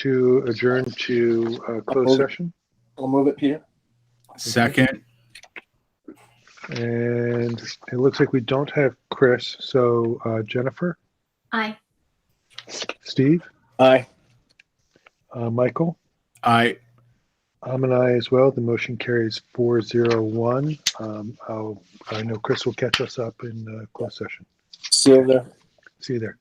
to adjourn to closed session? I'll move it, Peter. Second. And it looks like we don't have Chris. So Jennifer, Aye. Steve, Aye. Michael, Aye. I'm an aye as well. The motion carries 401. I know Chris will catch us up in closed session. See you there. See you there.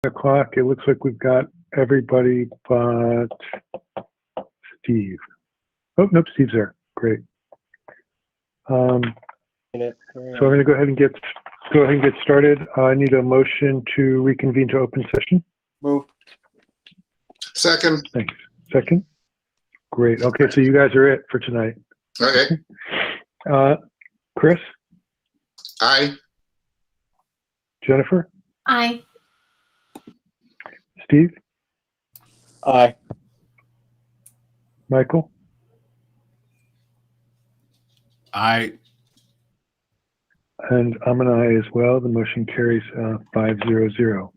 o'clock. It looks like we've got everybody but Steve. Oh, nope, Steve's there. Great. So I'm going to go ahead and get started. I need a motion to reconvene to open session. Move. Second. Thanks. Second. Great. Okay, so you guys are it for tonight. Okay. Chris, Aye. Jennifer, Aye. Steve, Aye. Michael, Aye. and I'm an aye as well. The motion carries 5-0-0.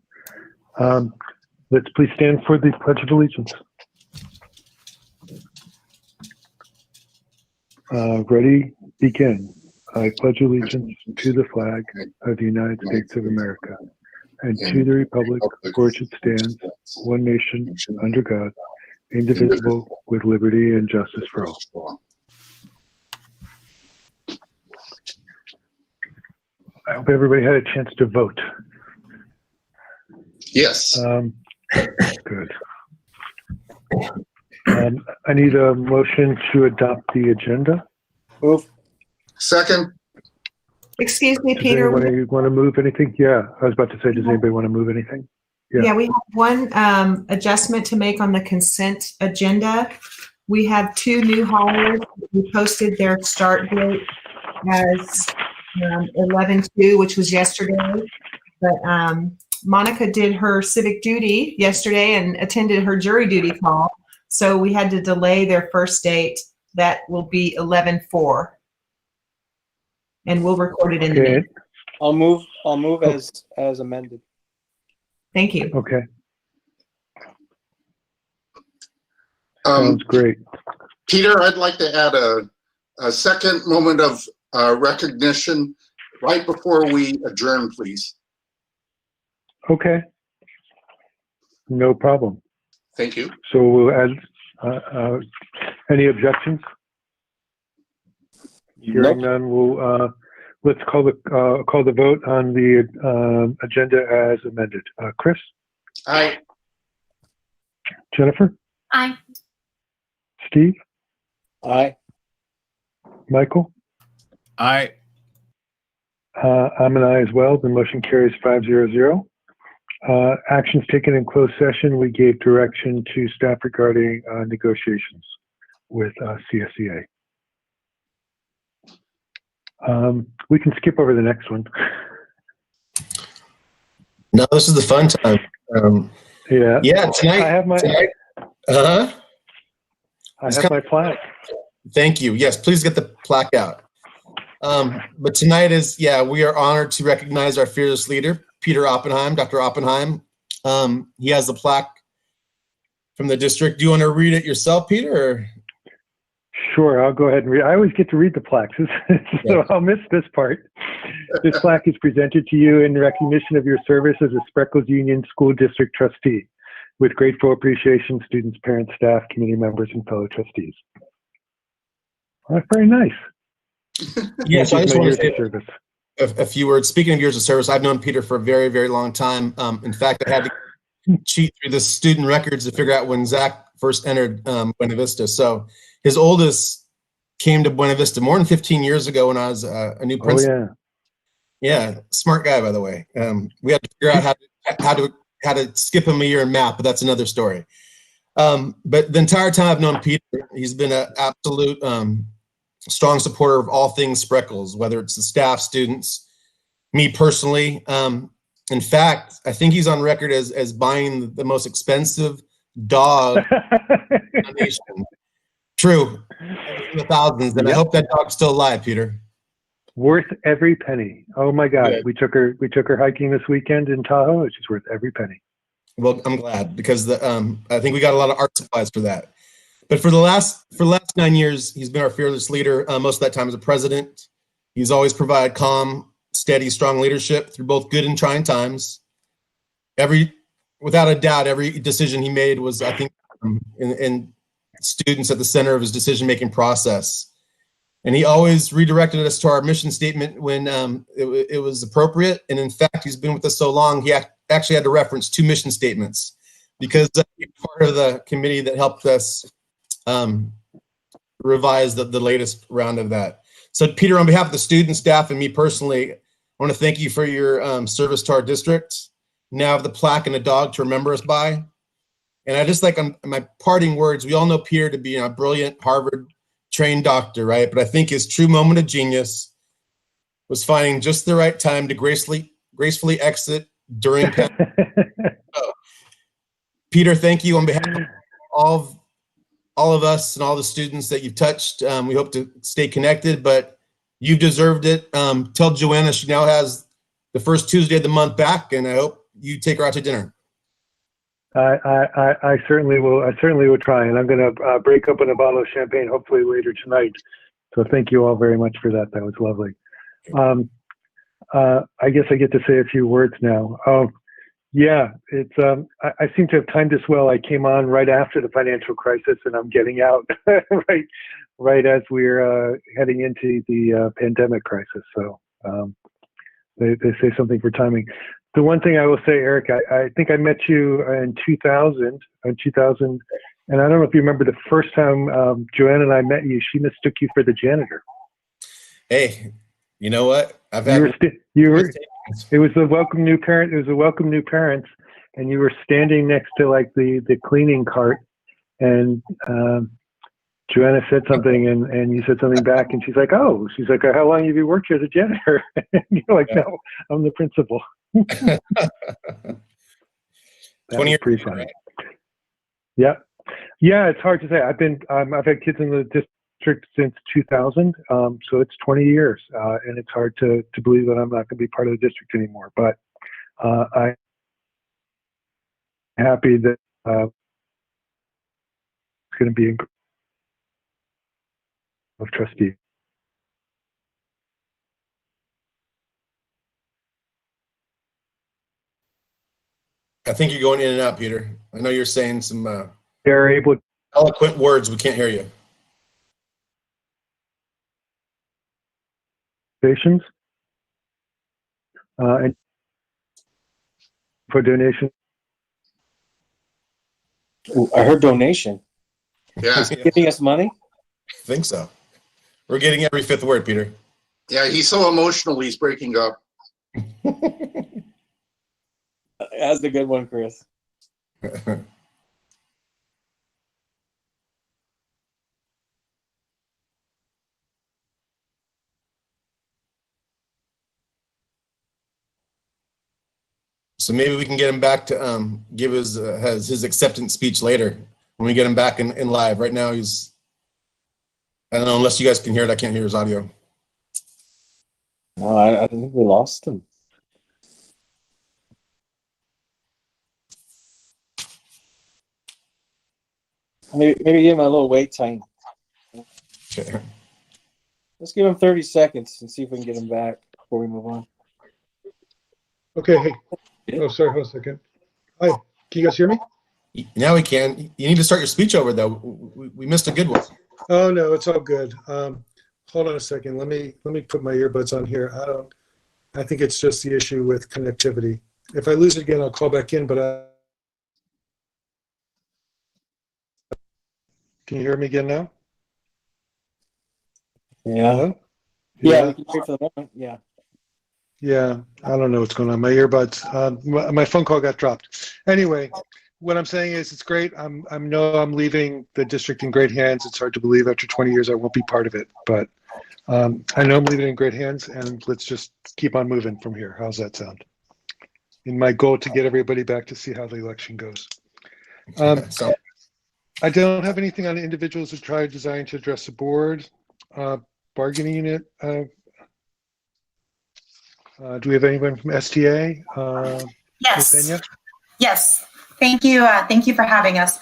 Let's please stand for the Pledge of Allegiance. Ready, begin. I pledge allegiance to the flag of the United States of America and to the republic for which it stands, one nation, under God, indivisible, with liberty and justice for all. I hope everybody had a chance to vote. Yes. Good. I need a motion to adopt the agenda. Move. Second. Excuse me, Does Peter. anybody want to move anything? Yeah, I was about to say, does anybody want to move anything? Yeah, we have one adjustment to make on the consent agenda. We have 2 new hires. We posted their start date as 11/2, which was yesterday. But Monica did her civic duty yesterday and attended her jury duty call. So we had to delay their first date. That will be 11/4. And we'll record it in the Okay. minute. I'll move as amended. Thank you. Okay, sounds great. Peter, I'd like to add a second moment of recognition right before we adjourn, please. Okay, no problem. Thank you. So we'll add, any objections? Hearing none, we'll, let's call the vote on the agenda as amended. Chris, Aye. Jennifer, Aye. Steve, Aye. Michael, Aye. I'm an aye as well. The motion carries 5-0-0. Actions taken in closed session, we gave direction to staff regarding negotiations with CSEA. We can skip over the next one. No, this is the fun time. Yeah, Tonight. I have my my plaque. Thank you. Yes, please get the plaque out. But tonight is, we are honored to recognize our fearless leader, Peter Oppenheim, Dr. Oppenheim. He has the plaque from the district. Do you want to read it yourself, Peter? Or? Sure, I'll go ahead and read. I always get to read the plaques, so I'll miss this part. This plaque is presented to you in recognition of your service as a Spreckels Union School District trustee. With grateful appreciation, students, parents, staff, community members, and fellow trustees. Well, that's very nice. Yeah, so I just want to say service. a few words. Speaking of years of service, I've known Peter for a very, very long time. In fact, I had to cheat through the student records to figure out when Zach first entered Buena Vista. So his oldest came to Buena Vista more than 15 years ago when I was a new principal. Oh, Yeah, smart guy, by the way. We had to figure out how to skip him a year in math, but that's another story. But the entire time I've known Peter, he's been an absolute strong supporter of all things Spreckels, whether it's the staff, students, me personally. In fact, I think he's on record as buying the most expensive dog in the nation. True, in the thousands, and I hope that dog's still alive, Peter. Worth every penny. Oh my God, Good. we took her hiking this weekend in Tahoe. She's worth every penny. Well, I'm glad because I think we got a lot of art supplies for that. But for the last 9 years, he's been our fearless leader. Most of that time as a president, he's always provided calm, steady, strong leadership through both good and trying times. Without a doubt, every decision he made was, I think, in students at the center of his decision-making process. And he always redirected us to our mission statement when it was appropriate. And in fact, he's been with us so long, he actually had to reference 2 mission statements because you're part of the committee that helped us revise the latest round of that. So Peter, on behalf of the student, staff, and me personally, I want to thank you for your service to our district. Now I have the plaque and a dog to remember us by. And I just like my parting words, we all know Peter to be a brilliant Harvard-trained doctor, right? But I think his true moment of genius was finding just the right time to gracefully exit during pandemic. Peter, thank you on behalf of all of us and all the students that you've touched. We hope to stay connected, but you've deserved it. Tell Joanna she now has the first Tuesday of the month back, and I hope you take her out to dinner. I certainly will. I certainly will try, and I'm going to break open a bottle of champagne hopefully later tonight. So thank you all very much for that. That was lovely. I guess I get to say a few words now. Yeah, it's. I seem to have timed this well. I came on right after the financial crisis, and I'm getting out right as we're heading into the pandemic crisis. So they say something for timing. The one thing I will say, Eric, I think I met you in 2000, and I don't know if you remember the first time Joanna and I met you. She mistook you for the janitor. Hey, you know what? I've had. It was the welcome new parent. It was a welcome new parents, and you were standing next to like the cleaning cart, and Joanna said something, and you said something back, and she's like, "Oh," she's like, "How long have you worked here as a janitor?" And you're like, "No, I'm the principal." 20 years, pretty funny. Yeah, it's hard to say. I've had kids in the district since 2000, so it's 20 years, and it's hard to believe that I'm not going to be part of the district anymore. But I'm happy that it's going to be of trustee. I think you're going in and out, Peter. I know you're saying some They're able eloquent words. We can't hear you. Donations and for donation. Ooh, I heard donation. Yeah, Is he giving us money? I think so. We're getting every 5th word, Peter. yeah, he's so emotional, he's breaking up. That's a good one, Chris. So maybe we can get him back to give his acceptance speech later when we get him back in live. Right now he's, I don't know, unless you guys can hear it, I can't hear his audio. No, I think we lost him. Maybe give him a little wait time. Okay. Let's give him 30 seconds and see if we can get him back before we move on. Okay, hey. Oh, sorry, hold on a second. Hi, can you guys hear me? Now we can. You need to start your speech over, though. We missed a good one. Oh, no, it's all good. Hold on a second. Let me put my earbuds on here. I think it's just the issue with connectivity. If I lose it again, I'll call back in, but can you hear me again now? Yeah. Hello? Yeah, we can wait for the moment. Yeah. Yeah, I don't know what's going on. My earbuds, my phone call got dropped. Anyway, what I'm saying is it's great. I'm leaving the district in great hands. It's hard to believe after 20 years I won't be part of it, but I know I'm leaving it in great hands, and let's just keep on moving from here. How's that sound? In my goal to get everybody back to see how the election goes. I don't have anything on individuals who try design to address the board. Bargaining unit. Do we have anyone from STA? Yes. Pena? Yes. Thank you. Thank you for having us.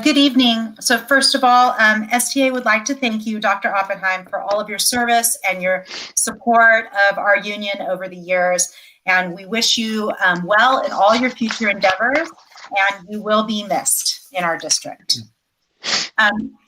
Good evening. So first of all, STA would like to thank you, Dr. Oppenheim, for all of your service and your support of our union over the years. And we wish you well in all your future endeavors, and you will be missed in our district.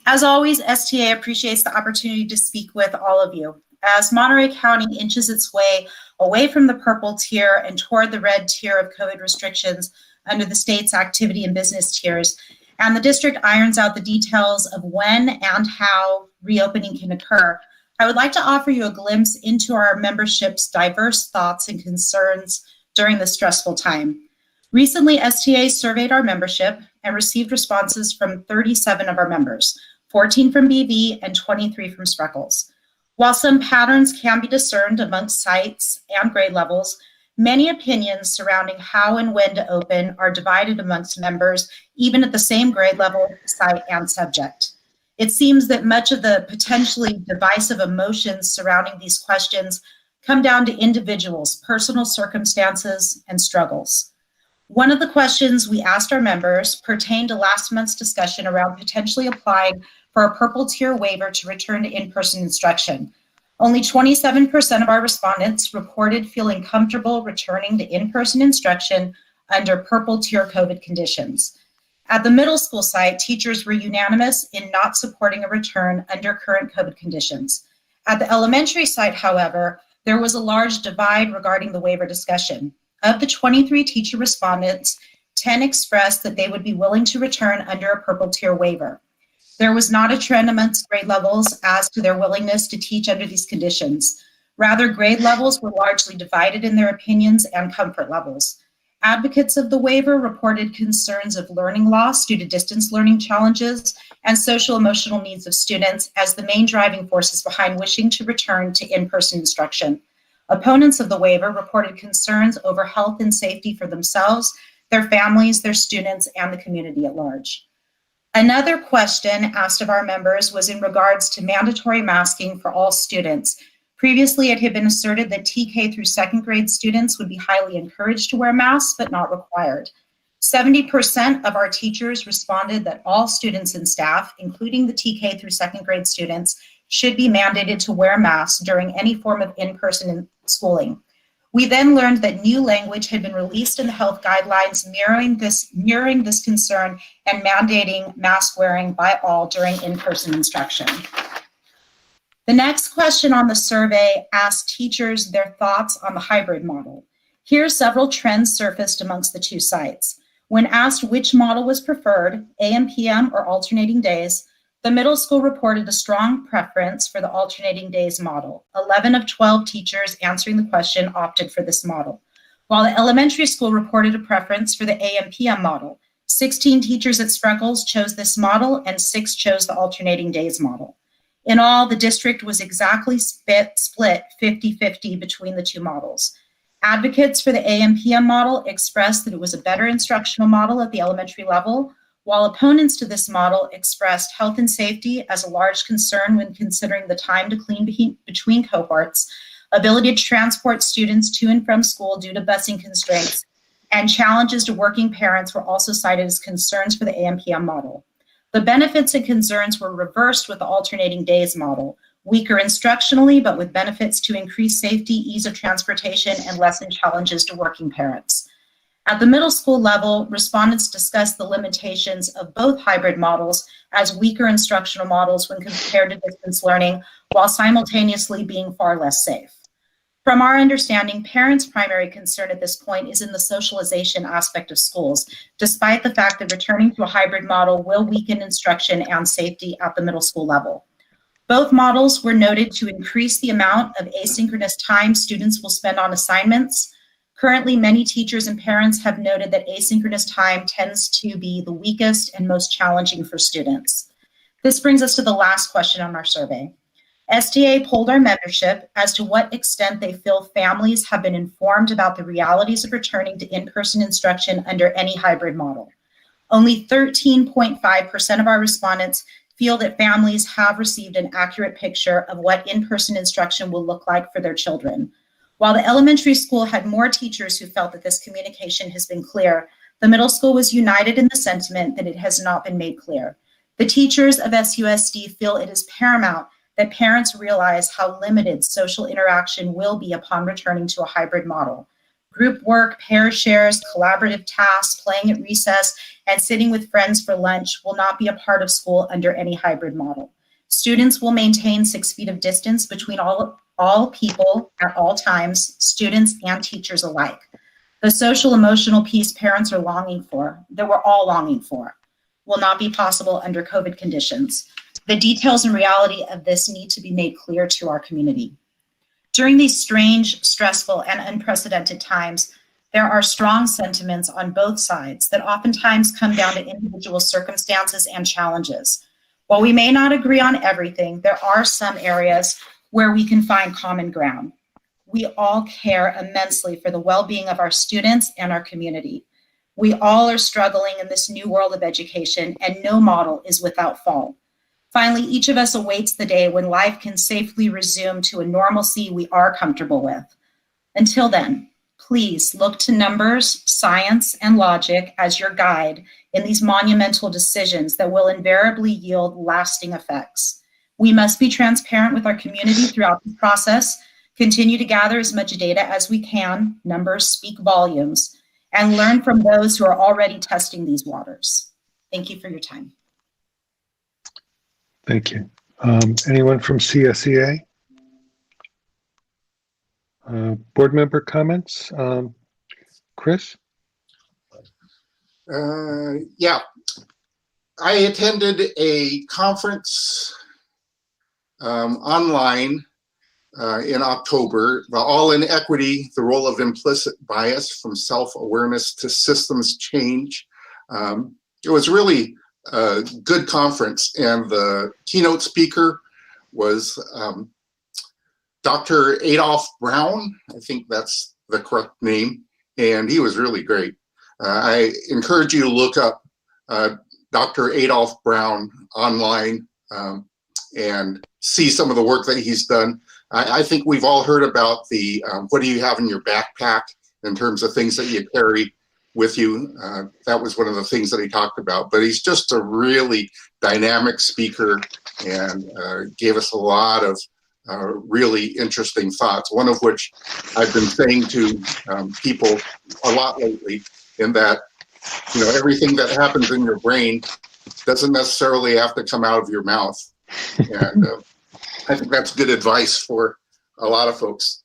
As always, STA appreciates the opportunity to speak with all of you. As Monterey County inches its way away from the purple tier and toward the red tier of COVID restrictions under the state's activity and business tiers. And the district irons out the details of when and how reopening can occur. I would like to offer you a glimpse into our membership's diverse thoughts and concerns during this stressful time. Recently, STA surveyed our membership and received responses from 37 of our members, 14 from BV and 23 from Spreckels. While some patterns can be discerned amongst sites and grade levels, many opinions surrounding how and when to open are divided amongst members, even at the same grade level, site, and subject. It seems that much of the potentially divisive emotions surrounding these questions come down to individuals' personal circumstances and struggles. One of the questions we asked our members pertained to last month's discussion around potentially applying for a purple tier waiver to return to in-person instruction. Only 27% of our respondents reported feeling comfortable returning to in-person instruction under purple tier COVID conditions. At the middle school site, teachers were unanimous in not supporting a return under current COVID conditions. At the elementary site, however, there was a large divide regarding the waiver discussion. Of the 23 teacher respondents, 10 expressed that they would be willing to return under a purple tier waiver. There was not a trend amongst grade levels as to their willingness to teach under these conditions. Rather, grade levels were largely divided in their opinions and comfort levels. Advocates of the waiver reported concerns of learning loss due to distance learning challenges and social emotional needs of students as the main driving forces behind wishing to return to in-person instruction. Opponents of the waiver reported concerns over health and safety for themselves, their families, their students, and the community at large. Another question asked of our members was in regards to mandatory masking for all students. Previously, it had been asserted that TK through second grade students would be highly encouraged to wear masks, but not required. 70% of our teachers responded that all students and staff, including the TK through second grade students, should be mandated to wear masks during any form of in-person schooling. We then learned that new language had been released in the health guidelines mirroring this concern and mandating mask wearing by all during in-person instruction. The next question on the survey asked teachers their thoughts on the hybrid model. Here, several trends surfaced amongst the two sites. When asked which model was preferred, AM, PM, or alternating days, the middle school reported a strong preference for the alternating days model. 11 of 12 teachers answering the question opted for this model, while the elementary school reported a preference for the AM, PM model. 16 teachers at Spreckels chose this model and 6 chose the alternating days model. In all, the district was exactly split 50-50 between the two models. Advocates for the AM-PM model expressed that it was a better instructional model at the elementary level, while opponents to this model expressed health and safety as a large concern when considering the time to clean between cohorts, ability to transport students to and from school due to busing constraints, and challenges to working parents were also cited as concerns for the AM-PM model. The benefits and concerns were reversed with the alternating days model, weaker instructionally, but with benefits to increase safety, ease of transportation, and lessen challenges to working parents. At the middle school level, respondents discussed the limitations of both hybrid models as weaker instructional models when compared to distance learning, while simultaneously being far less safe. From our understanding, parents' primary concern at this point is in the socialization aspect of schools, despite the fact that returning to a hybrid model will weaken instruction and safety at the middle school level. Both models were noted to increase the amount of asynchronous time students will spend on assignments. Currently, many teachers and parents have noted that asynchronous time tends to be the weakest and most challenging for students. This brings us to the last question on our survey. STA polled our membership as to what extent they feel families have been informed about the realities of returning to in-person instruction under any hybrid model. Only 13.5% of our respondents feel that families have received an accurate picture of what in-person instruction will look like for their children. While the elementary school had more teachers who felt that this communication has been clear, the middle school was united in the sentiment that it has not been made clear. The teachers of SUSD feel it is paramount that parents realize how limited social interaction will be upon returning to a hybrid model. Group work, pair shares, collaborative tasks, playing at recess, and sitting with friends for lunch will not be a part of school under any hybrid model. Students will maintain 6 feet of distance between all all people at all times, students and teachers alike. The social emotional peace parents are longing for, that we're all longing for, will not be possible under COVID conditions. The details and reality of this need to be made clear to our community. During these strange, stressful, and unprecedented times, there are strong sentiments on both sides that oftentimes come down to individual circumstances and challenges. While we may not agree on everything, there are some areas where we can find common ground. We all care immensely for the well-being of our students and our community. We all are struggling in this new world of education, and no model is without fault. Finally, each of us awaits the day when life can safely resume to a normalcy we are comfortable with. Until then, please look to numbers, science, and logic as your guide in these monumental decisions that will invariably yield lasting effects. We must be transparent with our community throughout the process, continue to gather as much data as we can, numbers speak volumes, and learn from those who are already testing these waters. Thank you for your time. Thank you. Anyone from CSEA? Board member comments? Chris? Yeah, I attended a conference online in October, the All in Equity, the Role of Implicit Bias from Self-Awareness to Systems Change. It was really a good conference, and the keynote speaker was Dr. Adolph Brown. I think that's the correct name, and he was really great. I encourage you to look up Dr. Adolph Brown online and see some of the work that he's done. I think we've all heard about the what do you have in your backpack in terms of things that you carry with you. That was one of the things that he talked about, but he's just a really dynamic speaker and gave us a lot of really interesting thoughts, one of which I've been saying to people a lot lately, in that, you know, everything that happens in your brain doesn't necessarily have to come out of your mouth. And I think that's good advice for a lot of folks.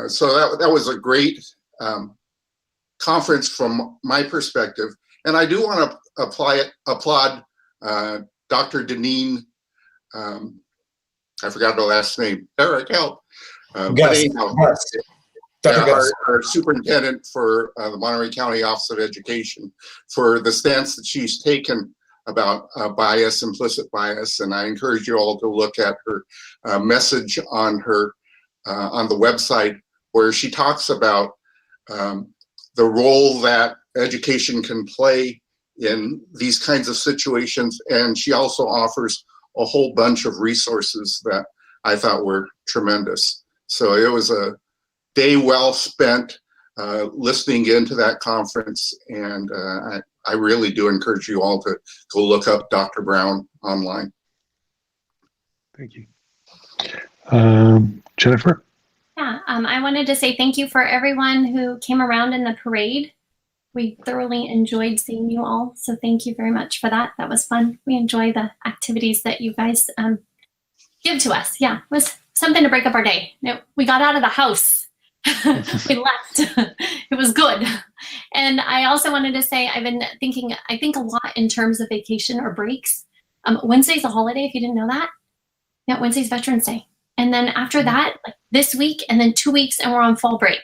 So that was a great conference from my perspective. And I do want to applaud Dr. Deneen, I forgot the last name, Eric, help. Our superintendent for the Monterey County Office of Education, for the stance that she's taken about bias, implicit bias. And I encourage you all to look at her message on her on the website, where she talks about the role that education can play in these kinds of situations. And she also offers a whole bunch of resources that I thought were tremendous. So it was a day well spent listening into that conference, and I really do encourage you all to go look up Dr. Brown online. Thank you. Jennifer? Yeah, I wanted to say thank you for everyone who came around in the parade. We thoroughly enjoyed seeing you all, so thank you very much for that. That was fun. We enjoy the activities that you guys give to us. Yeah, it was something to break up our day. We got out of the house. We left. It was good. And I also wanted to say I've been thinking, I think a lot in terms of vacation or breaks. Wednesday's a holiday, if you didn't know that. Yeah, Wednesday's Veterans Day. And then after that, like this week and then 2 weeks, and we're on fall break.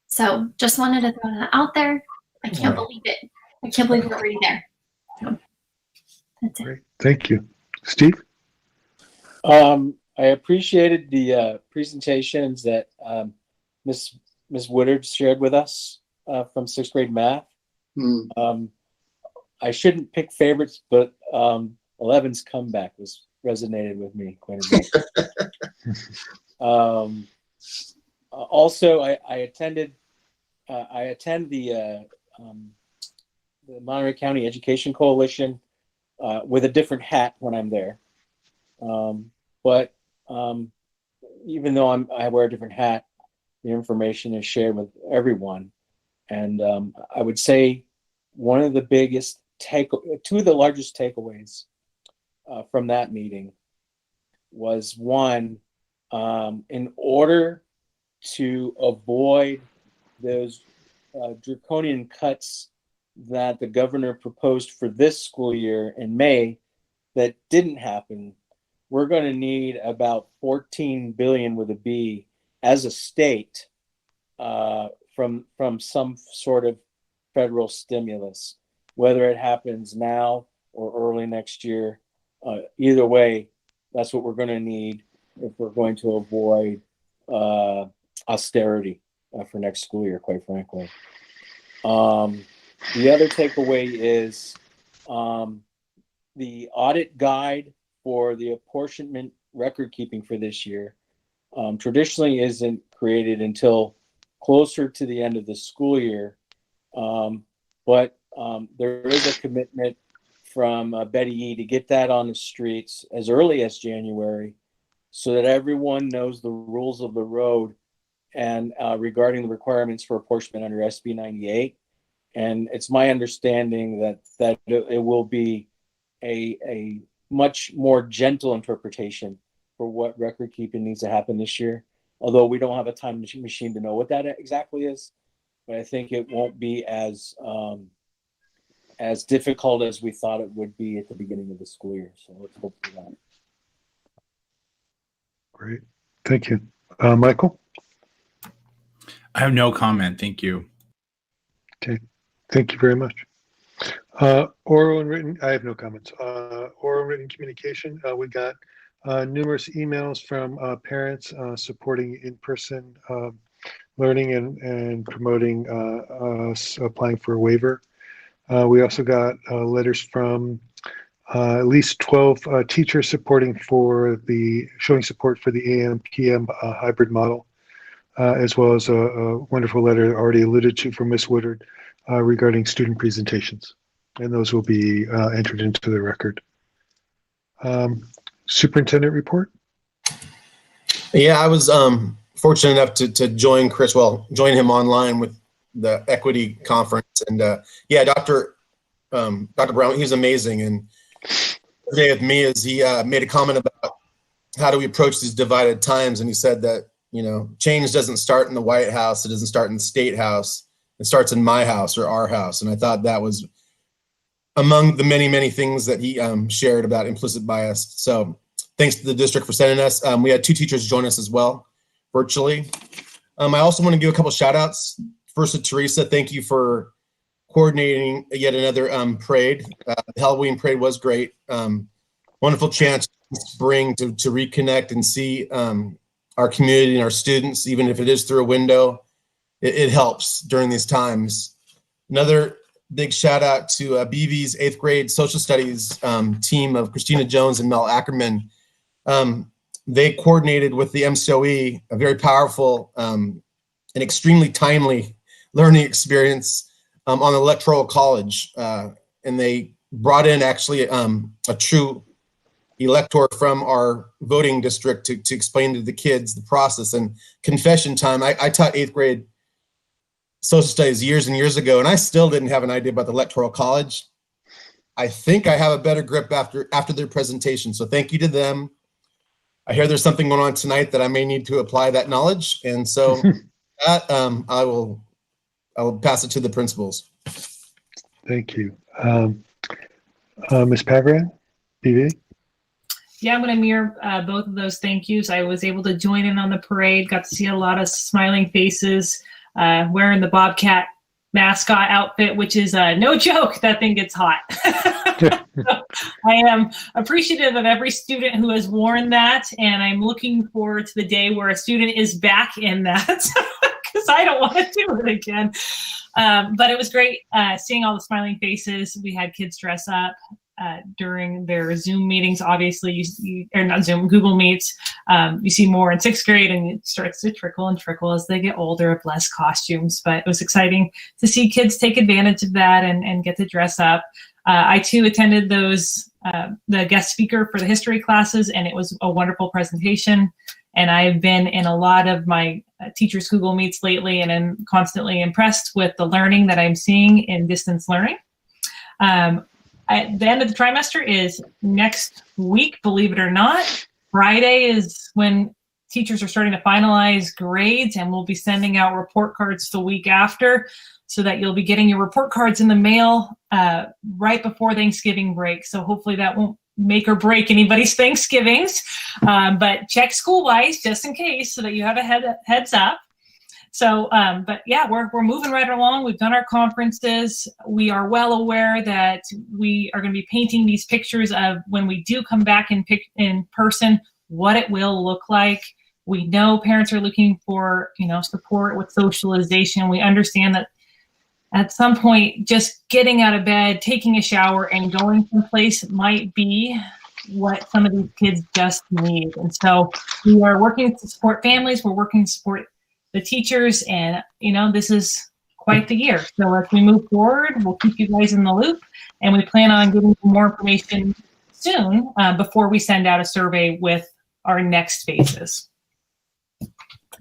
So just wanted to throw that out there. I can't believe it. I can't believe we're already there. So that's it. Great. Thank you. Steve? I appreciated the presentations that Ms. Woodard shared with us from 6th grade math. I shouldn't pick favorites, but 11's comeback resonated with me quite a bit. Also, I attend the Monterey County Education Coalition with a different hat when I'm there. But even though I wear a different hat, the information is shared with everyone. And I would say one of the biggest two of the largest takeaways from that meeting was, one, in order to avoid those draconian cuts that the governor proposed for this school year in May that didn't happen, we're going to need about 14 billion with a B as a state from some sort of federal stimulus, whether it happens now or early next year. Either way, that's what we're going to need if we're going to avoid austerity for next school year, quite frankly. The other takeaway is the audit guide for the apportionment record keeping for this year traditionally isn't created until closer to the end of the school year. But there is a commitment from Betty E to get that on the streets as early as January so that everyone knows the rules of the road and regarding the requirements for apportionment under SB 98. And it's my understanding that it will be a much more gentle interpretation for what record keeping needs to happen this year. Although we don't have a time machine to know what that exactly is, but I think it won't be as difficult as we thought it would be at the beginning of the school year. So let's hope for that. Great. Thank you. Michael? I have no comment. Thank you. Okay. Thank you very much. Oral and written, I have no comments. Oral and written communication, we got numerous emails from parents supporting in-person learning and promoting us applying for a waiver. We also got letters from at least 12 teachers showing support for the AM/PM hybrid model, as well as a wonderful letter already alluded to from Ms. Woodard regarding student presentations, and those will be entered into the record. Superintendent report. Yeah, I was fortunate enough to join him online with the equity conference, and yeah, Dr. Brown, he's amazing. And today with me is he made a comment about how do we approach these divided times, and he said that change doesn't start in the White House, it doesn't start in the State House, it starts in my house or our house. And I thought that was among the many things that he shared about implicit bias. So thanks to the district for sending us. We had 2 teachers join us as well virtually. I also want to give a couple shout outs. First to Teresa, thank you for coordinating yet another parade. The Halloween parade was great. Wonderful chance this spring to reconnect and see our community and our students, even if it is through a window. It helps during these times. Another big shout out to BV's 8th grade social studies team of Christina Jones and Mel Ackerman. They coordinated with the MCOE a very powerful and extremely timely learning experience on electoral college. And they brought in actually a true elector from our voting district to explain to the kids the process. And confession time, I taught 8th grade social studies years and years ago, and I still didn't have an idea about the electoral college. I think I have a better grip after their presentation. So thank you to them. I hear there's something going on tonight that I may need to apply that knowledge. And so that, I will pass it to the principals. Thank you. Ms. Pavran, BV? Yeah, I'm going to mirror both of those thank yous. I was able to join in on the parade, got to see a lot of smiling faces, wearing the Bobcat mascot outfit, which is no joke. That thing gets hot. So I am appreciative of every student who has worn that, and I'm looking forward to the day where a student is back in that because I don't want to do it again. But it was great seeing all the smiling faces. We had kids dress up during their Zoom meetings. Obviously, or not Zoom, Google Meets. You see more in 6th grade, and it starts to trickle and trickle as they get older of less costumes. But it was exciting to see kids take advantage of that and get to dress up. I too attended those, the guest speaker for the history classes, and it was a wonderful presentation. And I've been in a lot of my teachers' Google Meets lately, and I'm constantly impressed with the learning that I'm seeing in distance learning. At the end of the trimester is next week, believe it or not. Friday is when teachers are starting to finalize grades, and we'll be sending out report cards the week after, so that you'll be getting your report cards in the mail right before Thanksgiving break. So hopefully that won't make or break anybody's Thanksgivings, but check school-wise just in case, so that you have a heads up. So, but yeah, we're moving right along. We've done our conferences. We are well aware that we are going to be painting these pictures of when we do come back in person, what it will look like. We know parents are looking for, support with socialization. We understand that at some point, just getting out of bed, taking a shower, and going someplace might be what some of these kids just need. And so we are working to support families. We're working to support the teachers. And, this is quite the year. So as we move forward, we'll keep you guys in the loop. And we plan on giving you more information soon before we send out a survey with our next phases.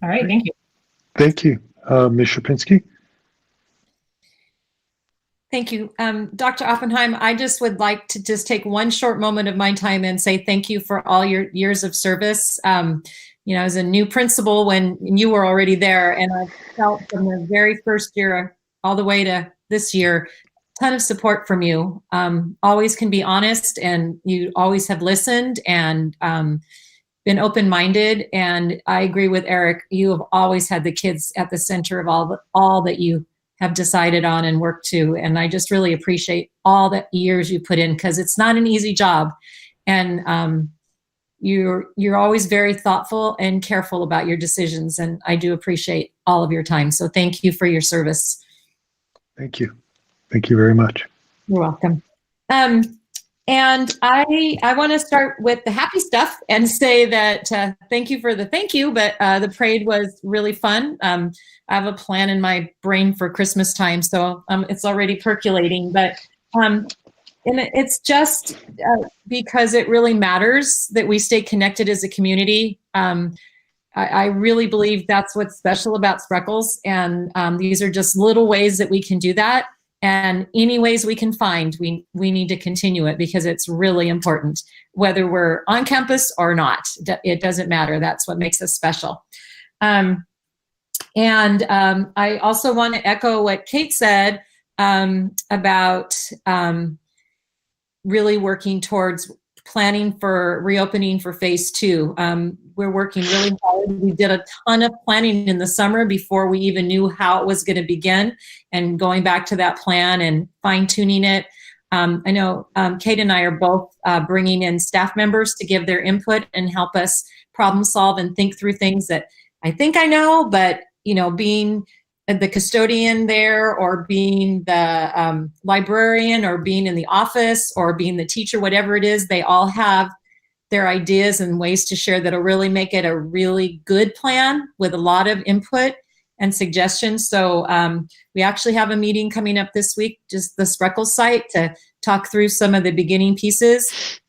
All right. Thank you. Thank you. Ms. Sierpinski? Thank you. Dr. Oppenheim, I just would like to just take one short moment of my time and say thank you for all your years of service. As a new principal when you were already there, and I felt from the very first year all the way to this year, a ton of support from you. Always can be honest, and you always have listened and been open-minded. And I agree with Eric. You have always had the kids at the center of all that you have decided on and worked to. And I just really appreciate all the years you put in, because it's not an easy job. And you're always very thoughtful and careful about your decisions. And I do appreciate all of your time. So thank you for your service. Thank you. Thank you very much. You're welcome. And I want to start with the happy stuff and say that thank you for the thank you, but the parade was really fun. I have a plan in my brain for Christmas time, so it's already percolating. But and it's just because it really matters that we stay connected as a community. I really believe that's what's special about Spreckels, and these are just little ways that we can do that. And any ways we can find, we need to continue it, because it's really important, whether we're on campus or not. It doesn't matter. That's what makes us special. And I also want to echo what Kate said about really working towards planning for reopening for phase 2. We're working really hard. We did a ton of planning in the summer before we even knew how it was going to begin, and going back to that plan and fine tuning it. I know Kate and I are both bringing in staff members to give their input and help us problem solve and think through things that I think I know, but being the custodian there, or being the librarian, or being in the office, or being the teacher, whatever it is, they all have their ideas and ways to share that'll really make it a really good plan with a lot of input and suggestions. So we actually have a meeting coming up this week, just the Spreckels site, to talk through some of the beginning pieces.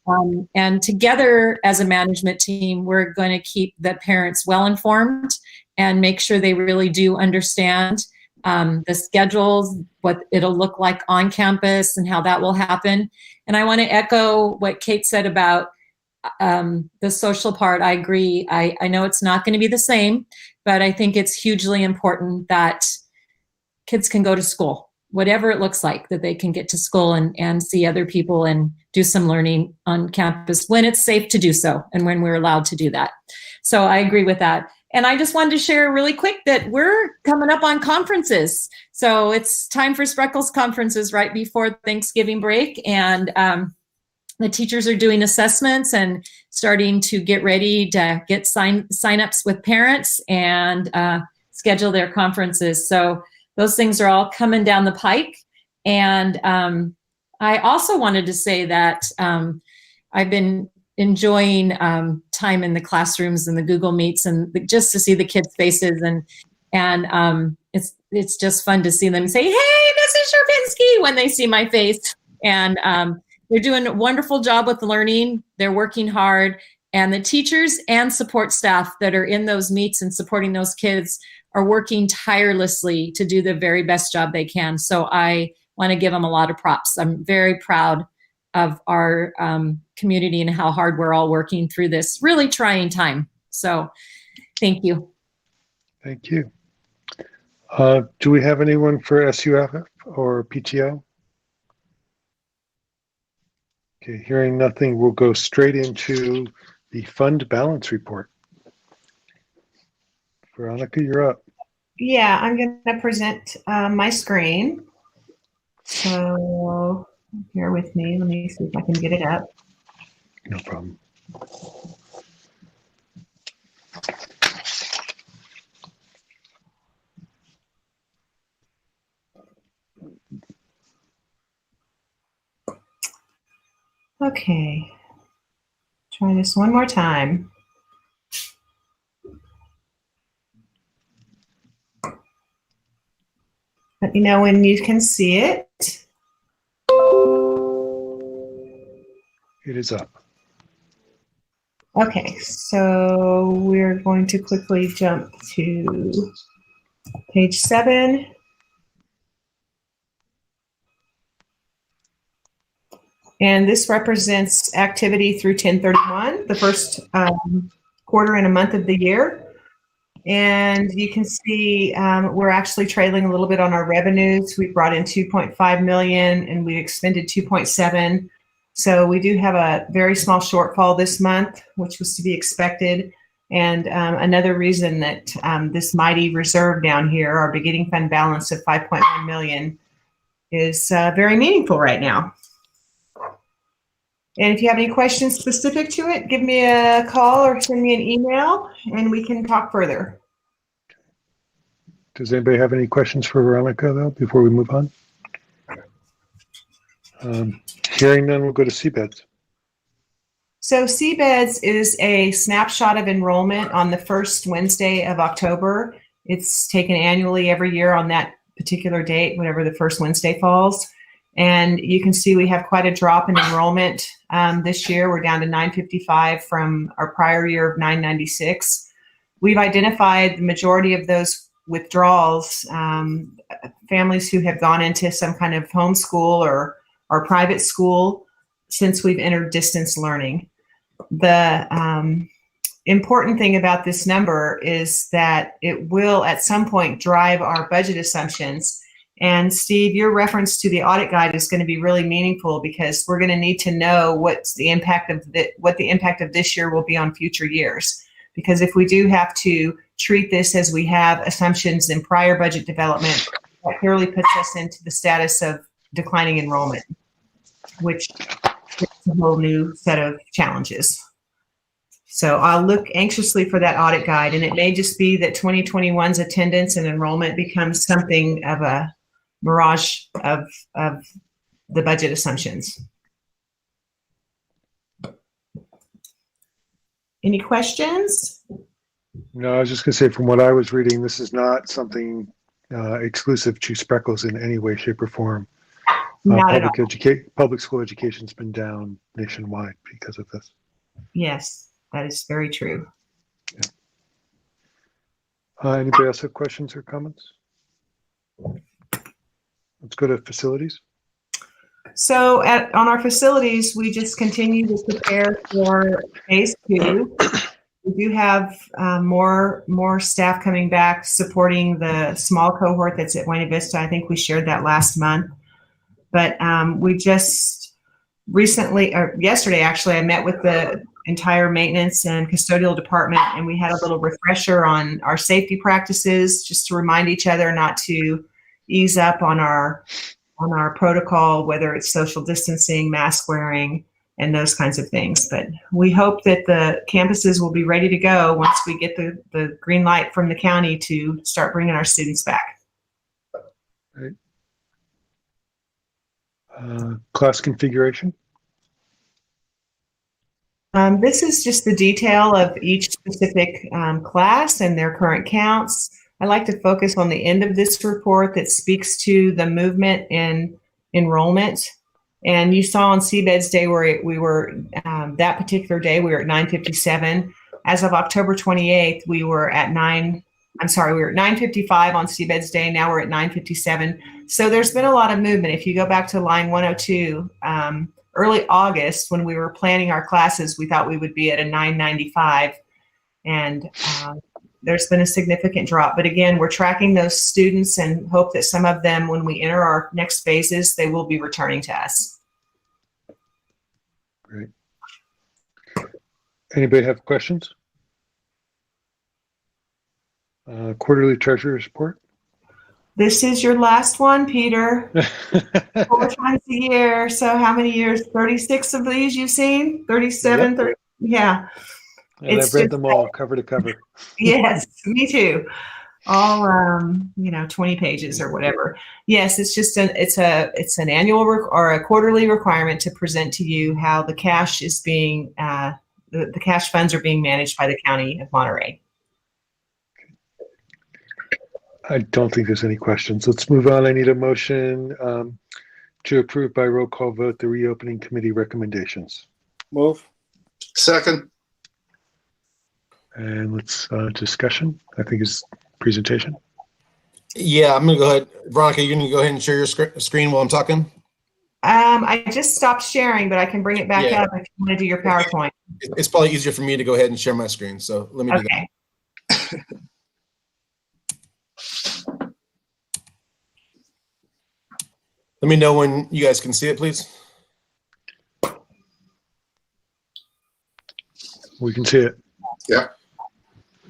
And together as a management team, we're going to keep the parents well informed and make sure they really do understand the schedules, what it'll look like on campus, and how that will happen. And I want to echo what Kate said about the social part. I agree. I know it's not going to be the same, but I think it's hugely important that kids can go to school, whatever it looks like, that they can get to school and see other people and do some learning on campus when it's safe to do so, and when we're allowed to do that. So I agree with that. And I just wanted to share really quick that we're coming up on conferences. So it's time for Spreckels conferences right before Thanksgiving break. And the teachers are doing assessments and starting to get ready to get sign-ups with parents and schedule their conferences. So those things are all coming down the pike. And I also wanted to say that I've been enjoying time in the classrooms and the Google Meets, and just to see the kids' faces, and it's just fun to see them say, "Hey, Mrs. Sierpinski," when they see my face. And they're doing a wonderful job with learning. They're working hard, and the teachers and support staff that are in those meets and supporting those kids are working tirelessly to do the very best job they can. So I want to give them a lot of props. I'm very proud of our community and how hard we're all working through this really trying time. So Thank you. Thank you. Do we have anyone for SUF or PTO? Okay, hearing nothing, we'll go straight into the fund balance report. Veronica, you're up. Yeah, I'm going to present my screen. So bear with me. Let me see if I can get it up. No problem. Okay. Try this one more time. Let me know when you can see it. It is up. Okay, so we're going to quickly jump to page 7. And this represents activity through 10/31, the first quarter and a month of the year. And you can see we're actually trailing a little bit on our revenues. We brought in 2.5 million and we expended 2.7. So we do have a very small shortfall this month, which was to be expected. And another reason that this mighty reserve down here, our beginning fund balance of 5.1 million, is very meaningful right now. And if you have any questions specific to it, give me a call or send me an email and we can talk further. Does anybody have any questions for Veronica, though, before we move on? Hearing none, we'll go to CBEDS. So CBEDS is a snapshot of enrollment on the first Wednesday of October. It's taken annually every year on that particular date, whenever the first Wednesday falls. And you can see we have quite a drop in enrollment this year. We're down to 955 from our prior year of 996. We've identified the majority of those withdrawals, families who have gone into some kind of homeschool or private school since we've entered distance learning. The important thing about this number is that it will at some point drive our budget assumptions. And Steve, your reference to the audit guide is going to be really meaningful because we're going to need to know what the impact of this year will be on future years. Because if we do have to treat this as we have assumptions in prior budget development, that clearly puts us into the status of declining enrollment, which is a whole new set of challenges. So I'll look anxiously for that audit guide, and it may just be that 2021's attendance and enrollment becomes something of a mirage of the budget assumptions. Any questions? No, I was just going to say, from what I was reading, this is not something exclusive to Spreckels in any way, shape, or form. Public school education's been down nationwide because of this. Yes, that is very true. Yeah. Anybody else have questions or comments? Let's go to facilities. So on our facilities, we just continue to prepare for phase 2. We do have more staff coming back supporting the small cohort that's at Buena Vista. I think we shared that last month. But we just recently, or yesterday actually, I met with the entire maintenance and custodial department, and we had a little refresher on our safety practices, just to remind each other not to ease up on our protocol, whether it's social distancing, mask wearing, and those kinds of things. But we hope that the campuses will be ready to go once we get the green light from the county to start bringing our students back. Right. Class configuration. This is just the detail of each specific class and their current counts. I like to focus on the end of this report that speaks to the movement in enrollment. And you saw on CBEDS Day where we were, that particular day, we were at 957. As of October 28th, we were at 955 on CBEDS Day. Now we're at 957. So there's been a lot of movement. If you go back to line 102, early August, when we were planning our classes, we thought we would be at a 995. And there's been a significant drop. But again, we're tracking those students and hope that some of them, when we enter our next phases, they will be returning to us. Great. Anybody have questions? Quarterly treasurer's report. This is your last one, Peter. 4 times a year. So how many years? 36 of these you've seen? 37? Yep. 30, yeah. And I've read them all cover to cover. Yes, me too. All 20 pages or whatever. Yes, it's just it's an annual or a quarterly requirement to present to you how the cash is being the cash funds are being managed by the County of Monterey. I don't think there's any questions. Let's move on. I need a motion to approve by roll call vote the reopening committee recommendations. Move. Second. And let's discussion. I think it's presentation. Yeah, I'm going to go ahead. Veronica, you're going to go ahead and share your screen while I'm talking? I just stopped sharing, but I can bring it back Yeah. up if you want to do your PowerPoint. It's probably easier for me to go ahead and share my screen. So let me do that. Okay. Let me know when you guys can see it, please. We can see it. Yeah.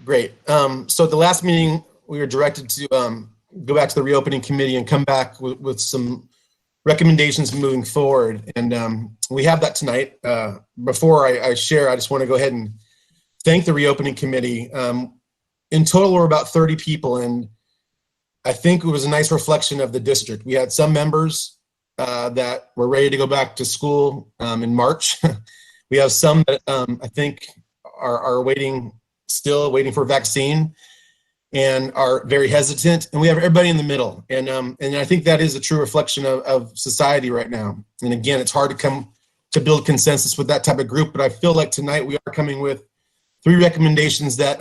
Great. So at the last meeting, we were directed to go back to the reopening committee and come back with some recommendations moving forward. And we have that tonight. Before I share, I just want to go ahead and thank the reopening committee. In total, we're about 30 people, and I think it was a nice reflection of the district. We had some members that were ready to go back to school in March. We have some that I think are waiting for a vaccine and are very hesitant. And we have everybody in the middle. And I think that is a true reflection of society right now. And again, it's hard to build consensus with that type of group, but I feel like tonight we are coming with 3 recommendations that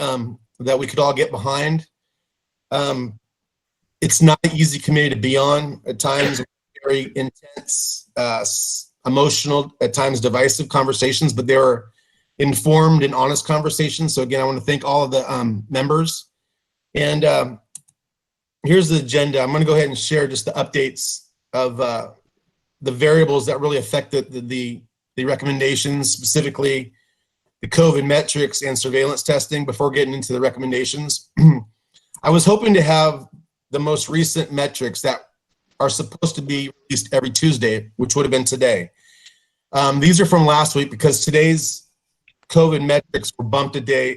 we could all get behind. It's not an easy committee to be on at times, very intense, emotional, at times divisive conversations, but they are informed and honest conversations. So again, I want to thank all of the members. And here's the agenda. I'm going to go ahead and share just the updates of the variables that really affected the recommendations, specifically the COVID metrics and surveillance testing before getting into the recommendations. I was hoping to have the most recent metrics that are supposed to be released every Tuesday, which would have been today. These are from last week because today's COVID metrics were bumped a day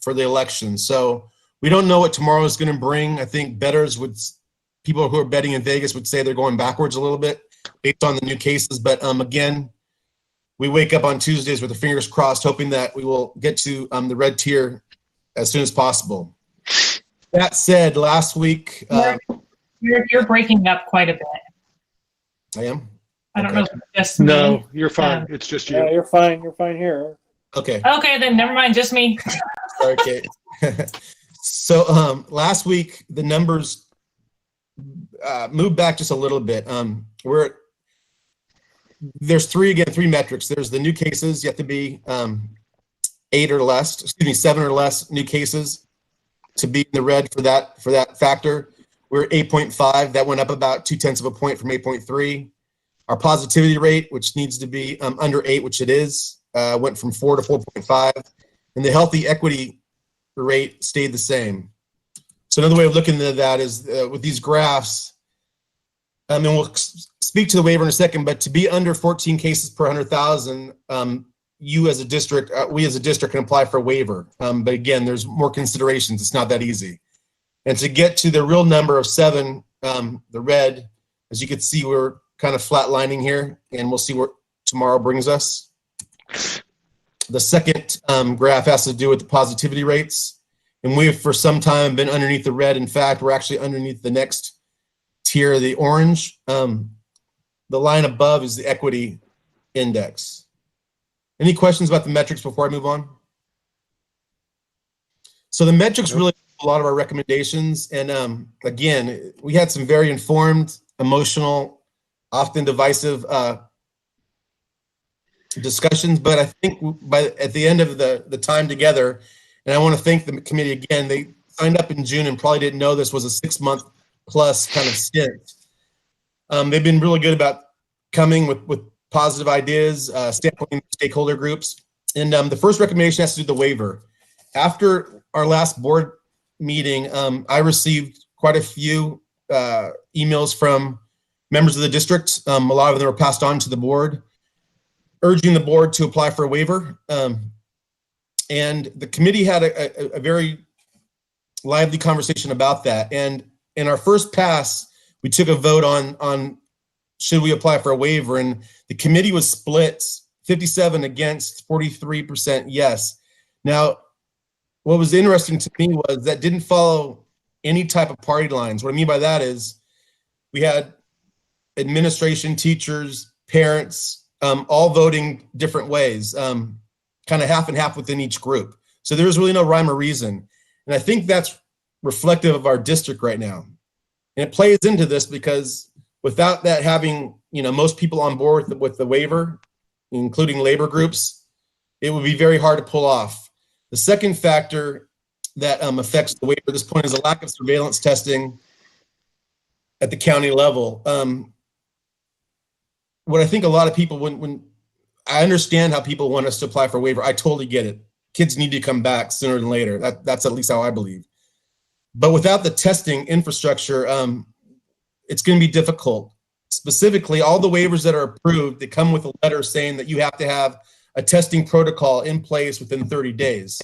for the election. So we don't know what tomorrow is going to bring. I think people who are betting in Vegas would say they're going backwards a little bit based on the new cases. But again, we wake up on Tuesdays with our fingers crossed, hoping that we will get to the red tier as soon as possible. That said, last week... You're breaking up quite a bit. I am? I don't know if it's just me. No, you're fine. It's just you. Yeah, you're fine. You're fine here. Okay. Okay, then never mind, just me. Sorry, Kate. So last week, the numbers moved back just a little bit. There's three metrics. There's the new cases. You have to be 7 or less new cases to be in the red for that factor. We're at 8.5. That went up about 0.2 of a point from 8.3. Our positivity rate, which needs to be under 8, which it is, went from 4 to 4.5. And the healthy equity rate stayed the same. So another way of looking at that is with these graphs, and we'll speak to the waiver in a second, but to be under 14 cases per 100,000, we as a district can apply for a waiver. But again, there's more considerations. It's not that easy. And to get to the real number of 7, the red, as you can see, we're kind of flatlining here, and we'll see where tomorrow brings us. The second graph has to do with the positivity rates. And we've, for some time, been underneath the red. In fact, we're actually underneath the next tier, the orange. The line above is the equity index. Any questions about the metrics before I move on? So the metrics really a lot of our recommendations. And again, we had some very informed, emotional, often divisive discussions, but I think at the end of the time together, And I want to thank the committee again. They signed up in June and probably didn't know this was a 6-month plus kind of stint. They've been really good about coming with positive ideas, sampling stakeholder groups. And the first recommendation has to do with the waiver. After our last board meeting, I received quite a few emails from members of the district. A lot of them were passed on to the board, urging the board to apply for a waiver. And the committee had a very lively conversation about that. And in our first pass, we took a vote on should we apply for a waiver, and the committee was split 57 against, 43% yes. Now, what was interesting to me was that didn't follow any type of party lines. What I mean by that is we had administration, teachers, parents, all voting different ways, kind of half and half within each group. So there was really no rhyme or reason. And I think that's reflective of our district right now. And it plays into this because without that having, most people on board with the waiver, including labor groups, it would be very hard to pull off. The second factor that affects the waiver at this point is a lack of surveillance testing at the county level. What I think a lot of people, when I understand how people want us to apply for a waiver, I totally get it. Kids need to come back sooner than later. That's at least how I believe. But without the testing infrastructure, it's going to be difficult. Specifically, all the waivers that are approved, they come with a letter saying that you have to have a testing protocol in place within 30 days.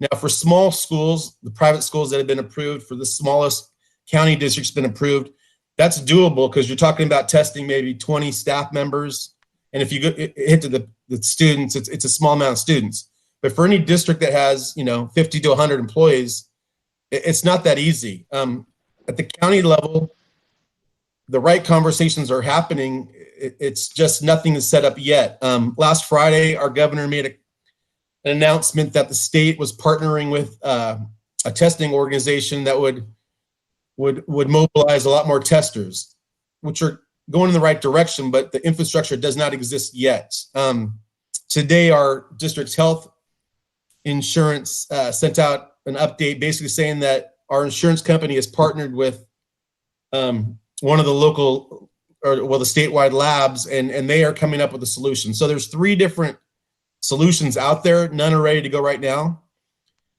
Now, for small schools, the private schools that have been approved, for the smallest county districts been approved, that's doable because you're talking about testing maybe 20 staff members. And if you hit to the students, it's a small amount of students. But for any district that has, 50 to 100 employees, it's not that easy. At the county level, the right conversations are happening. It's just nothing is set up yet. Last Friday, our governor made an announcement that the state was partnering with a testing organization that would mobilize a lot more testers, which are going in the right direction, but the infrastructure does not exist yet. Today, our district's health insurance sent out an update basically saying that our insurance company has partnered with one of the local, the statewide labs, and they are coming up with a solution. So there's 3 different solutions out there. None are ready to go right now.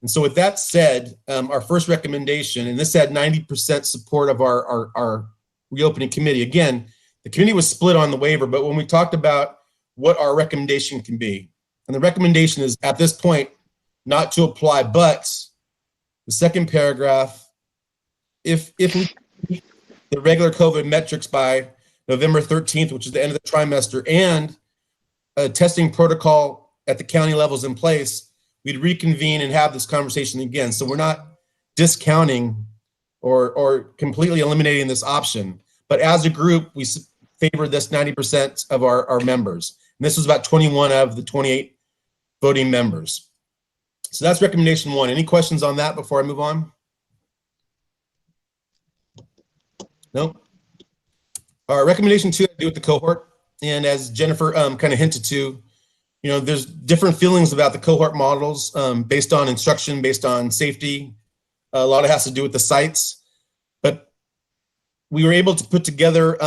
And so with that said, our first recommendation, and this had 90% support of our reopening committee. Again, the committee was split on the waiver, but when we talked about what our recommendation can be, and the recommendation is at this point not to apply, but the second paragraph, if we meet the regular COVID metrics by November 13th, which is the end of the trimester, and a testing protocol at the county levels in place, we'd reconvene and have this conversation again. So we're not discounting or completely eliminating this option. But as a group, we favor this 90% of our members. And this was about 21 of the 28 voting members. So that's recommendation 1. Any questions on that before I move on? No? All right, recommendation 2 had to do with the cohort. And as Jennifer kind of hinted to, there's different feelings about the cohort models based on instruction, based on safety. A lot of it has to do with the sites. But we were able to put together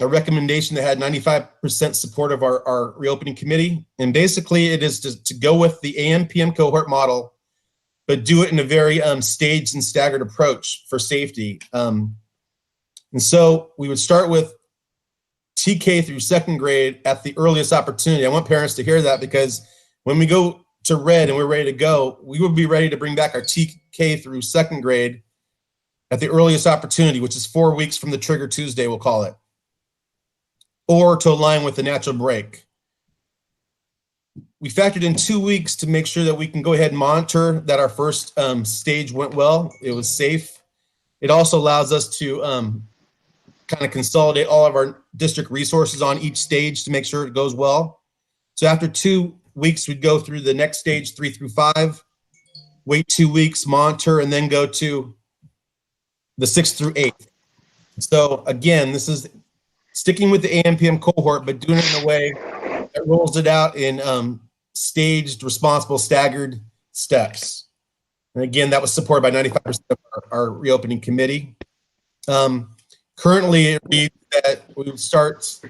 a recommendation that had 95% support of our reopening committee. And basically it is to go with the AM/PM cohort model, but do it in a very staged and staggered approach for safety. And so we would start with TK through 2nd grade at the earliest opportunity. I want parents to hear that, because when we go to red and we're ready to go, we will be ready to bring back our TK through 2nd grade at the earliest opportunity, which is 4 weeks from the trigger Tuesday, we'll call it, or to align with the natural break. We factored in 2 weeks to make sure that we can go ahead and monitor that our first stage went well, it was safe. It also allows us to kind of consolidate all of our district resources on each stage to make sure it goes well. So after 2 weeks, we'd go through the next stage, 3 through 5, wait 2 weeks, monitor, and then go to the 6th through 8th. So again, this is sticking with the AM/PM cohort, but doing it in a way that rolls it out in staged, responsible, staggered steps. And again, that was supported by 95% of our reopening committee. Currently, it reads that we would start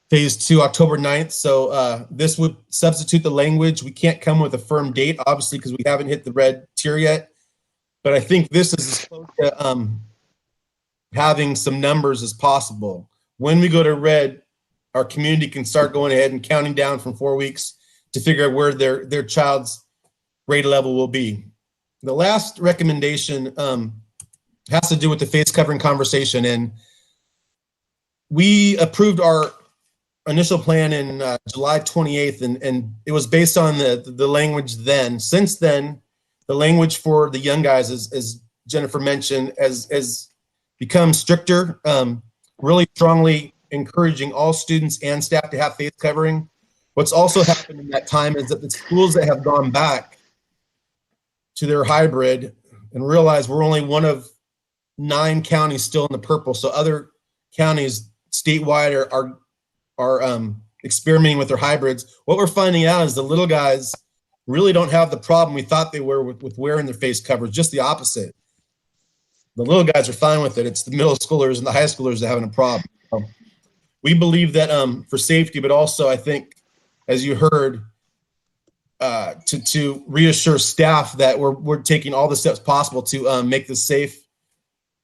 phase 2 October 9th. So this would substitute the language. We can't come with a firm date, obviously, because we haven't hit the red tier yet. But I think this is as close to having some numbers as possible. When we go to red, our community can start going ahead and counting down from 4 weeks to figure out where their child's grade level will be. The last recommendation has to do with the face covering conversation. And we approved our initial plan in July 28th, and it was based on the language then. Since then, the language for the young guys, as Jennifer mentioned, has become stricter, really strongly encouraging all students and staff to have face covering. What's also happened in that time is that the schools that have gone back to their hybrid and realize we're only one of 9 counties still in the purple, so other counties statewide are experimenting with their hybrids. What we're finding out is the little guys really don't have the problem we thought they were with wearing their face covers, just the opposite. The little guys are fine with it. It's the middle schoolers and the high schoolers that are having a problem. So we believe that for safety, but also I think, as you heard, to reassure staff that we're taking all the steps possible to make this safe,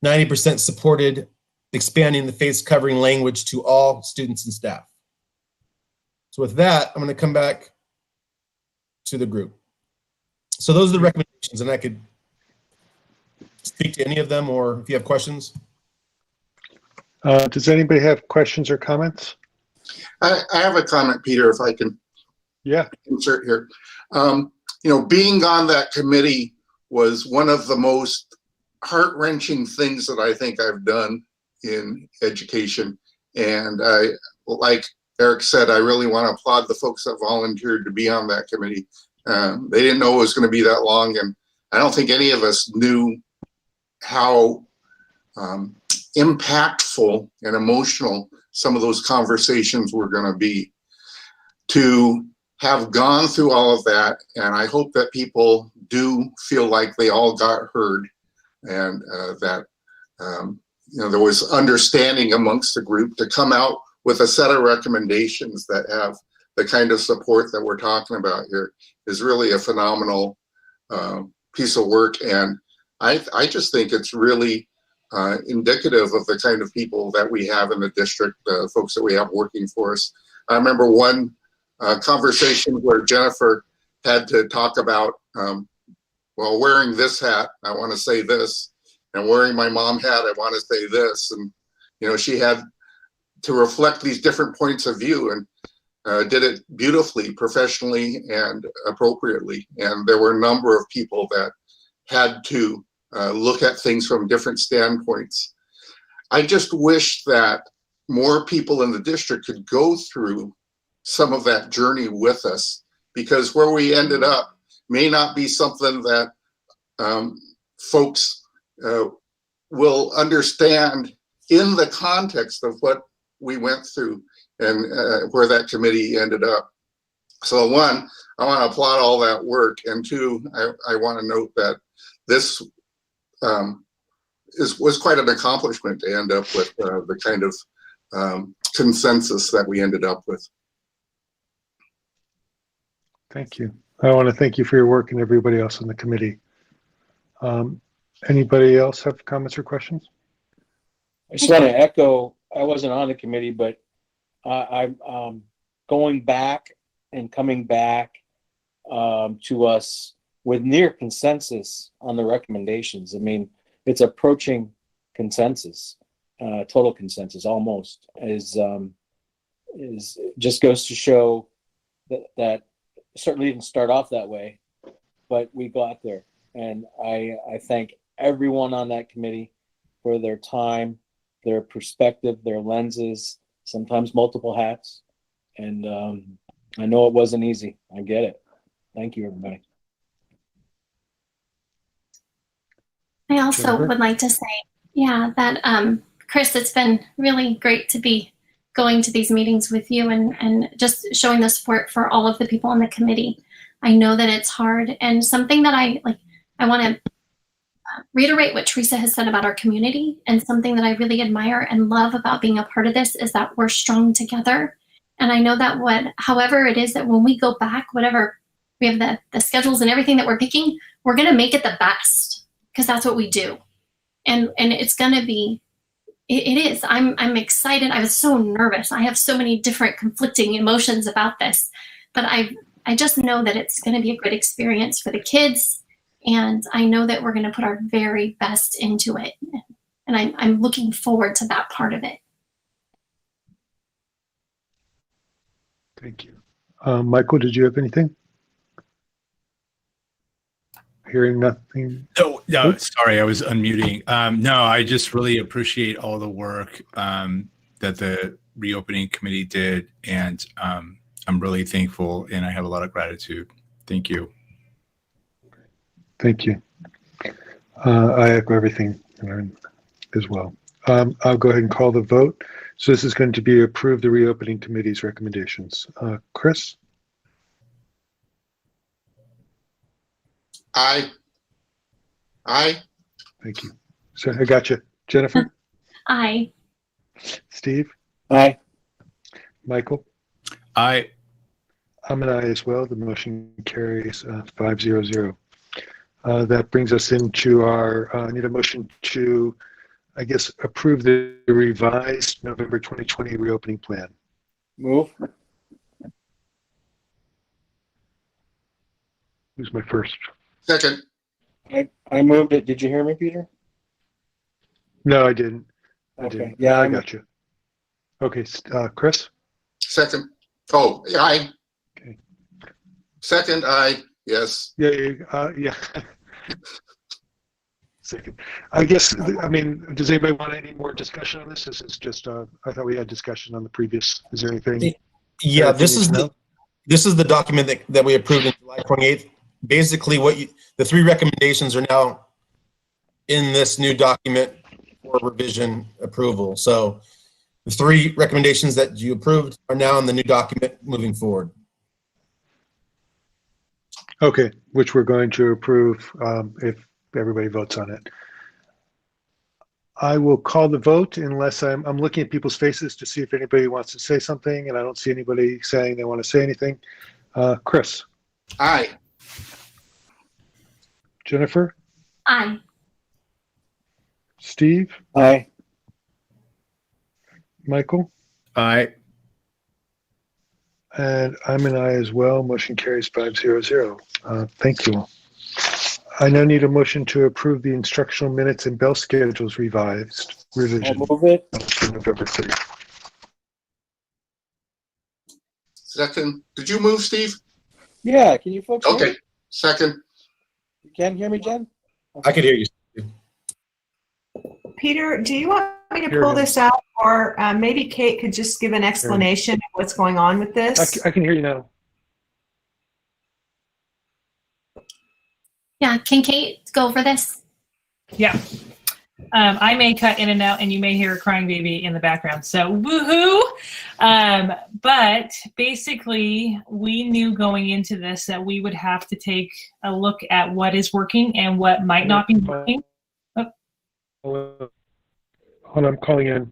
90% supported, expanding the face covering language to all students and staff. So with that, I'm going to come back to the group. So those are the recommendations, and I could speak to any of them, or if you have questions. Does anybody have questions or comments? I have a comment, Peter, if I can insert here. Being on that committee was one of the most heart-wrenching things that I think I've done in education. And I, like Eric said, I really want to applaud the folks that volunteered to be on that committee. They didn't know it was going to be that long, and I don't think any of us knew how impactful and emotional some of those conversations were going to be. To have gone through all of that, and I hope that people do feel like they all got heard, and that there was understanding amongst the group to come out with a set of recommendations that have the kind of support that we're talking about here is really a phenomenal piece of work. And I just think it's really indicative of the kind of people that we have in the district, folks that we have working for us. I remember one conversation where Jennifer had to talk about, well, wearing this hat, I want to say this, and wearing my mom hat, I want to say this. And, she had to reflect these different points of view, and did it beautifully, professionally, and appropriately. And there were a number of people that had to look at things from different standpoints. I just wish that more people in the district could go through some of that journey with us, because where we ended up may not be something that folks will understand in the context of what we went through and where that committee ended up. So one, I want to applaud all that work, and two, I want to note that this was quite an accomplishment to end up with the kind of consensus that we ended up with. Thank you. I want to thank you for your work and everybody else on the committee. Anybody else have comments or questions? I just want to echo, I wasn't on the committee, but I'm going back and coming back to us with near consensus on the recommendations. I mean, it's approaching consensus, total consensus almost, is just goes to show that certainly didn't start off that way, but we got there. And I thank everyone on that committee for their time, their perspective, their lenses, sometimes multiple hats. And I know it wasn't easy. I get it. Thank you, everybody. I also would like to say, that Chris, it's been really great to be going to these meetings with you and just showing the support for all of the people on the committee. I know that it's hard, and something that I want to reiterate what Teresa has said about our community, and something that I really admire and love about being a part of this is that we're strong together. And I know that however it is that when we go back, whatever we have the schedules and everything that we're picking, we're going to make it the best, because that's what we do. And it's going to be, it is. I'm excited. I was so nervous. I have so many different conflicting emotions about this, but I just know that it's going to be a good experience for the kids. And I know that we're going to put our very best into it. And I'm looking forward to that part of it. Thank you. Michael, did you have anything? Hearing nothing. No, sorry, I was unmuting. No, I just really appreciate all the work that the reopening committee did, and I'm really thankful, and I have a lot of gratitude. Thank you. Thank you. I echo everything as well. I'll go ahead and call the vote. So this is going to be approve the reopening committee's recommendations. Chris? Aye. Thank you. So I got you. Jennifer? Aye. Steve? Aye. Michael? Aye. I'm an aye as well. The motion carries 5-0-0. That brings us into I need a motion to, I guess, approve the revised November 2020 reopening plan. Move. Who's my first? Second. I moved it. Did you hear me, Peter? No, I didn't. I Okay. didn't. Yeah, I got you. Okay, Chris? Second. Oh, aye. Okay. Second, aye. Yes. Yeah. Second. I guess, I mean, does anybody want any more discussion on this? This is just, I thought we had discussion on the previous. Is there anything? Yeah, this is the document that we approved on July 28th. Basically, the three recommendations are now in this new document for revision approval. So the three recommendations that you approved are now in the new document moving forward. Okay, which we're going to approve if everybody votes on it. I will call the vote unless I'm looking at people's faces to see if anybody wants to say something, and I don't see anybody saying they want to say anything. Chris? Aye. Jennifer? Aye. Steve? Aye. Michael? Aye. And I'm an aye as well. Motion carries 5-0-0. Thank you all. I now need a motion to approve the instructional minutes and bell schedules revised revision I'll move it. for November 3rd. Second. Did you move, Steve? Yeah. Can you folks hear Okay. me? Second. You can hear me, Jen? I could hear you. Peter, do you want me to Here pull it is. this out, or maybe Kate could just give an explanation of what's going on with this? I can hear you now. Yeah. Can Kate go over this? Yeah. I may cut in and out, and you may hear a crying baby in the background. So woohoo! But basically, we knew going into this that we would have to take a look at what is working and what might not be working. Hold on, I'm calling in.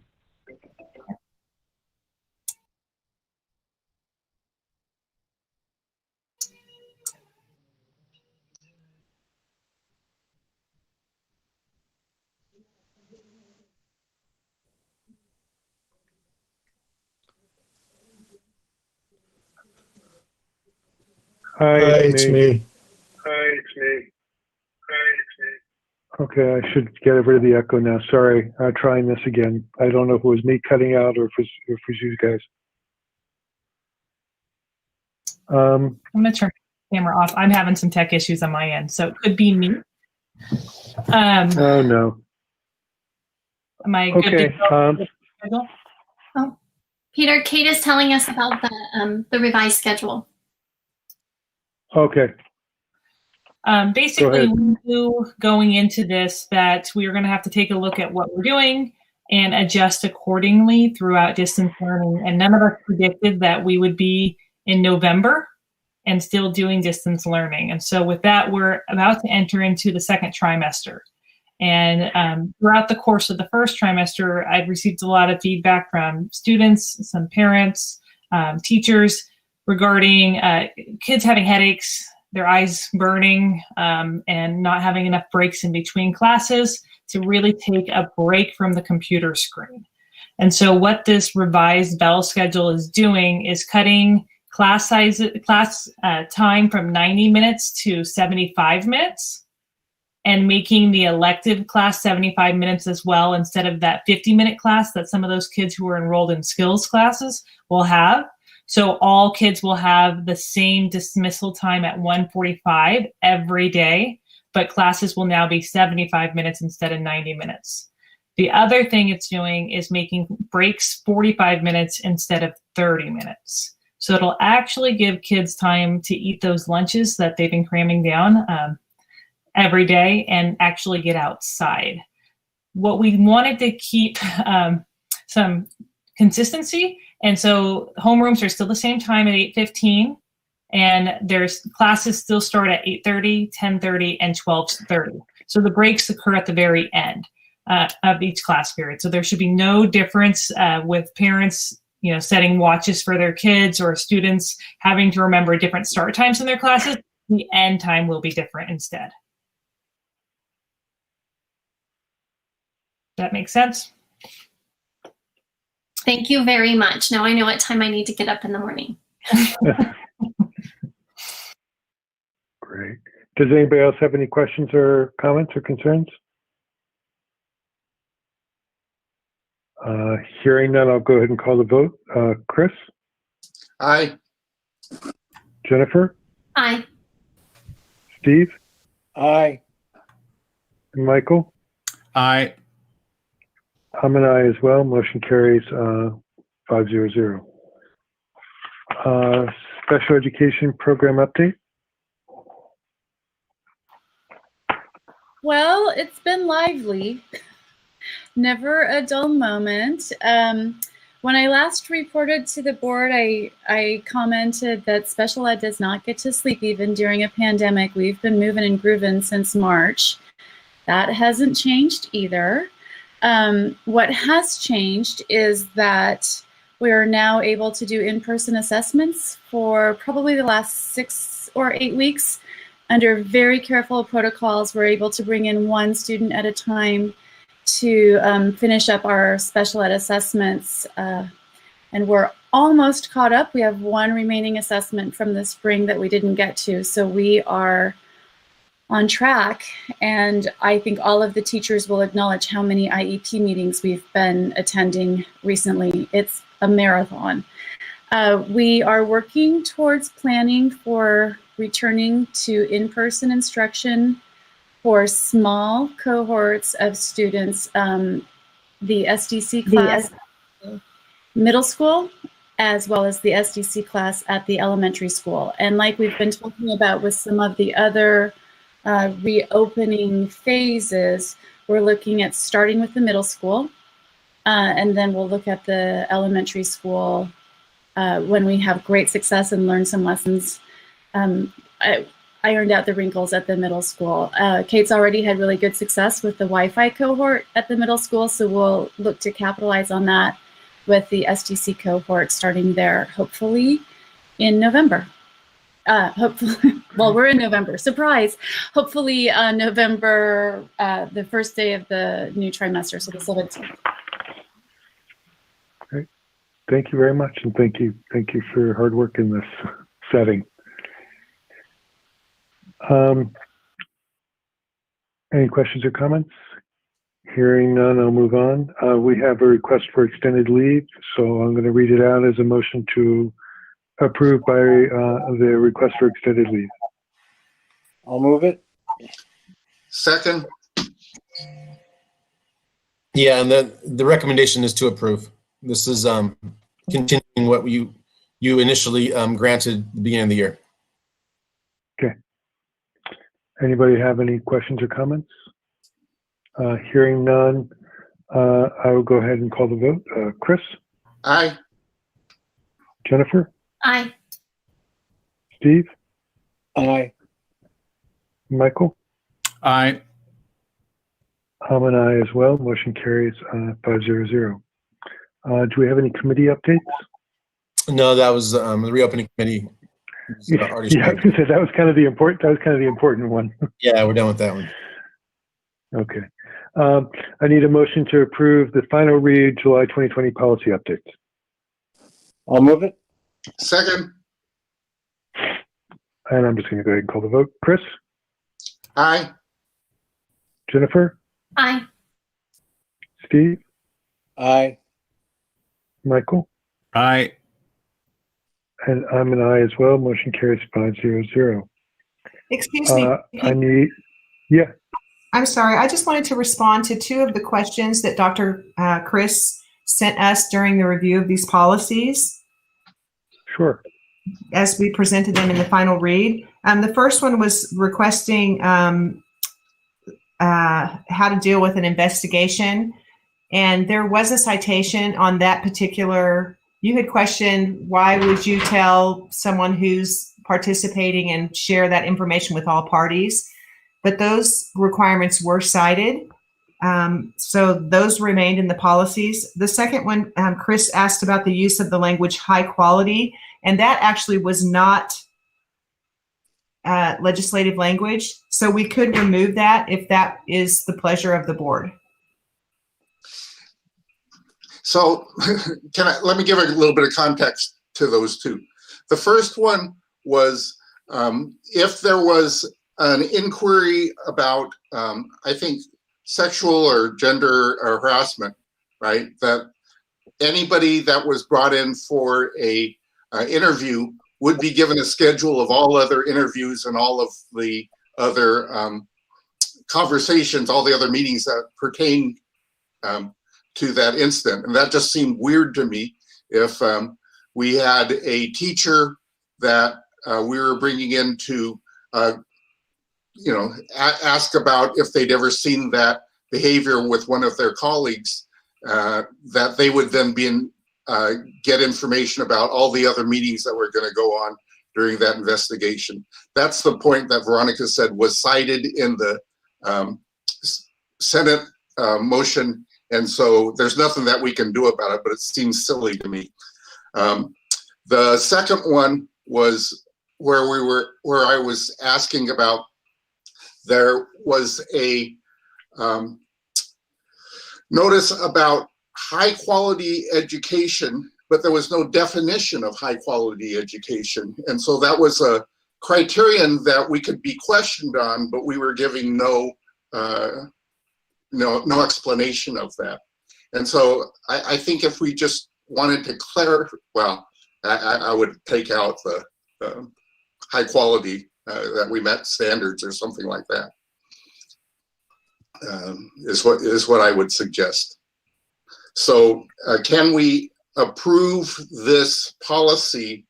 Hi, it's me. Hi, it's me. Okay, I should get rid of the echo now. Sorry, trying this again. I don't know if it was me cutting out or if it was you guys. I'm going to turn the camera off. I'm having some tech issues on my end, so it could be me. Oh, no. Am I good to Okay. go? Oh, Peter, Kate is telling us about the revised schedule. Okay. Basically, we knew going into this that we were going to have to take a look at what we're doing and adjust accordingly throughout distance learning. And none of us predicted that we would be in November and still doing distance learning. And so with that, we're about to enter into the second trimester. And throughout the course of the first trimester, I've received a lot of feedback from students, some parents, teachers regarding kids having headaches, their eyes burning, and not having enough breaks in between classes to really take a break from the computer screen. And so what this revised bell schedule is doing is cutting class time from 90 minutes to 75 minutes and making the elective class 75 minutes as well, instead of that 50-minute class that some of those kids who are enrolled in skills classes will have. So all kids will have the same dismissal time at 1:45 every day, but classes will now be 75 minutes instead of 90 minutes. The other thing it's doing is making breaks 45 minutes instead of 30 minutes. So it'll actually give kids time to eat those lunches that they've been cramming down every day and actually get outside. What we wanted to keep some consistency, and so homerooms are still the same time at 8:15, and there's classes still start at 8:30, 10:30, and 12:30. So the breaks occur at the very end of each class period. So there should be no difference with parents, setting watches for their kids or students having to remember different start times in their classes. The end time will be different instead. That makes sense? Thank you very much. Now I know what time I need to get up in the morning. Great. Does anybody else have any questions or comments or concerns? Hearing none, I'll go ahead and call the vote. Chris? Aye. Jennifer? Aye. Steve? Aye. And Michael? Aye. I'm an aye as well. Motion carries 500. Special education program update. Well, it's been lively. Never a dull moment. When I last reported to the board, I commented that special ed does not get to sleep even during a pandemic. We've been moving and grooving since March. That hasn't changed either. What has changed is that we are now able to do in-person assessments for probably the last 6 or 8 weeks. Under very careful protocols, we're able to bring in one student at a time to finish up our special ed assessments. And we're almost caught up. We have one remaining assessment from the spring that we didn't get to. So we are on track, and I think all of the teachers will acknowledge how many IEP meetings we've been attending recently. It's a marathon. We are working towards planning for returning to in-person instruction for small cohorts of students, the SDC class, middle school, as well as the SDC class at the elementary school. And like we've been talking about with some of the other reopening phases, we're looking at starting with the middle school, and then we'll look at the elementary school when we have great success and learn some lessons. I ironed out the wrinkles at the middle school. Kate's already had really good success with the Wi-Fi cohort at the middle school, so we'll look to capitalize on that with the SDC cohort starting there, hopefully in November. Hopefully, well, we're in November, surprise. Hopefully November, the first day of the new trimester, so the 17th. Great. Thank you very much, and thank you for your hard work in this setting. Any questions or comments? Hearing none, I'll move on. We have a request for extended leave, so I'm going to read it out as a motion to approve by the request for extended leave. I'll move it. Second. Yeah, and the recommendation is to approve. This is continuing what you initially granted at the beginning of the year. Okay. Anybody have any questions or comments? Hearing none, I will go ahead and call the vote. Chris? Aye. Jennifer? Aye. Steve? Aye. Michael? Aye. I'm an aye as well. Motion carries 500. Do we have any committee updates? No, that was the reopening committee. Yeah, I was going to say that was kind of the important one. Yeah, we're done with that one. Okay. I need a motion to approve the final read July 2020 policy updates. I'll move it. Second. And I'm just going to go ahead and call the vote. Chris? Aye. Jennifer? Aye. Steve? Aye. Michael? Aye. And I'm an aye as well. Motion carries 500. Excuse me. I need, yeah. I'm sorry. I just wanted to respond to two of the questions that Dr. Chris sent us during the review of these policies. Sure. As we presented them in the final read. The first one was requesting how to deal with an investigation. And there was a citation on that particular, you had questioned, why would you tell someone who's participating and share that information with all parties? But those requirements were cited. So those remained in the policies. The second one, Chris asked about the use of the language high quality, and that actually was not legislative language. So we could remove that if that is the pleasure of the board. So let me give a little bit of context to those two. The first one was if there was an inquiry about, I think, sexual or gender harassment, right? That anybody that was brought in for a interview would be given a schedule of all other interviews and all of the other conversations, all the other meetings that pertain to that incident. And that just seemed weird to me. If we had a teacher that we were bringing in to ask about if they'd ever seen that behavior with one of their colleagues, that they would then get information about all the other meetings that were going to go on during that investigation. That's the point that Veronica said was cited in the Senate motion, and so there's nothing that we can do about it, but it seems silly to me. The second one was where I was asking about, there was a notice about high quality education, but there was no definition of high quality education. And so that was a criterion that we could be questioned on, but we were giving no explanation of that. And so I think if we just wanted to clarify, well, I would take out the high quality, that we met standards or something like that, is what I would suggest. So can we approve this policy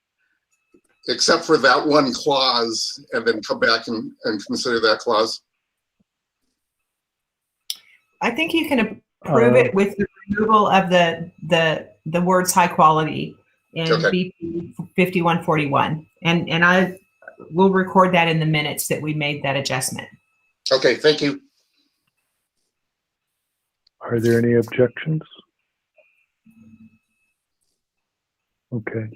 except for that one clause and then come back and consider that clause? I think you can approve it with the removal of the words high quality in BP 5141. And I will record that in the minutes that we made that adjustment. Okay, thank you. Are there any objections? Okay.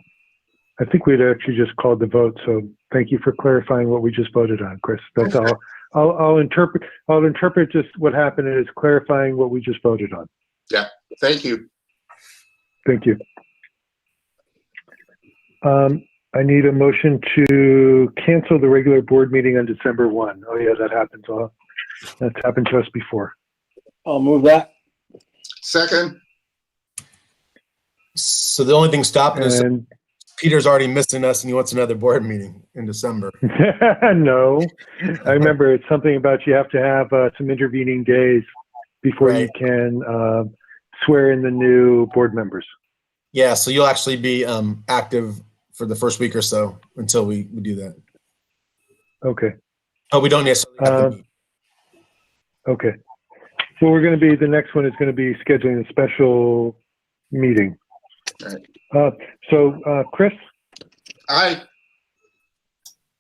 I think we'd actually just called the vote, so thank you for clarifying what we just voted on, Chris. That's all. I'll interpret just what happened as clarifying what we just voted on. Yeah, thank you. Thank you. I need a motion to cancel the regular board meeting on December 1. Oh yeah, that happens. That's happened to us before. I'll move that. Second. So the only thing stopping us, Peter's already missing us and he wants another board meeting in December. No, I remember it's something about you have to have some intervening days before you can swear in the new board members. Yeah, so you'll actually be active for the first week or so until we do that. Okay. Oh, we don't necessarily have to meet. Okay. So the next one is going to be scheduling a special meeting. All right. So Chris? Aye.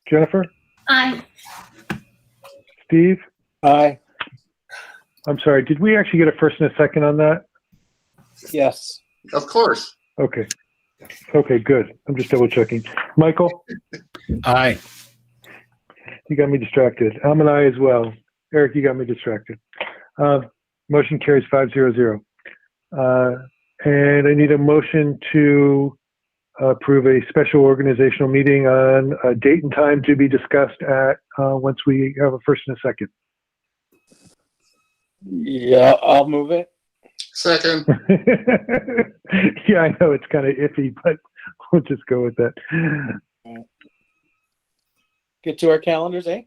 Jennifer? Aye. Steve? Aye. I'm sorry, did we actually get a first and a second on that? Yes. Of course. Okay. Okay, good. I'm just double checking. Michael? Aye. You got me distracted. I'm an aye as well. Eric, you got me distracted. Motion carries 500. And I need a motion to approve a special organizational meeting on a date and time to be discussed at once we have a first and a second. Yeah, I'll move it. Second. Yeah, I know it's kind of iffy, but we'll just go with that. Get to our calendars, eh?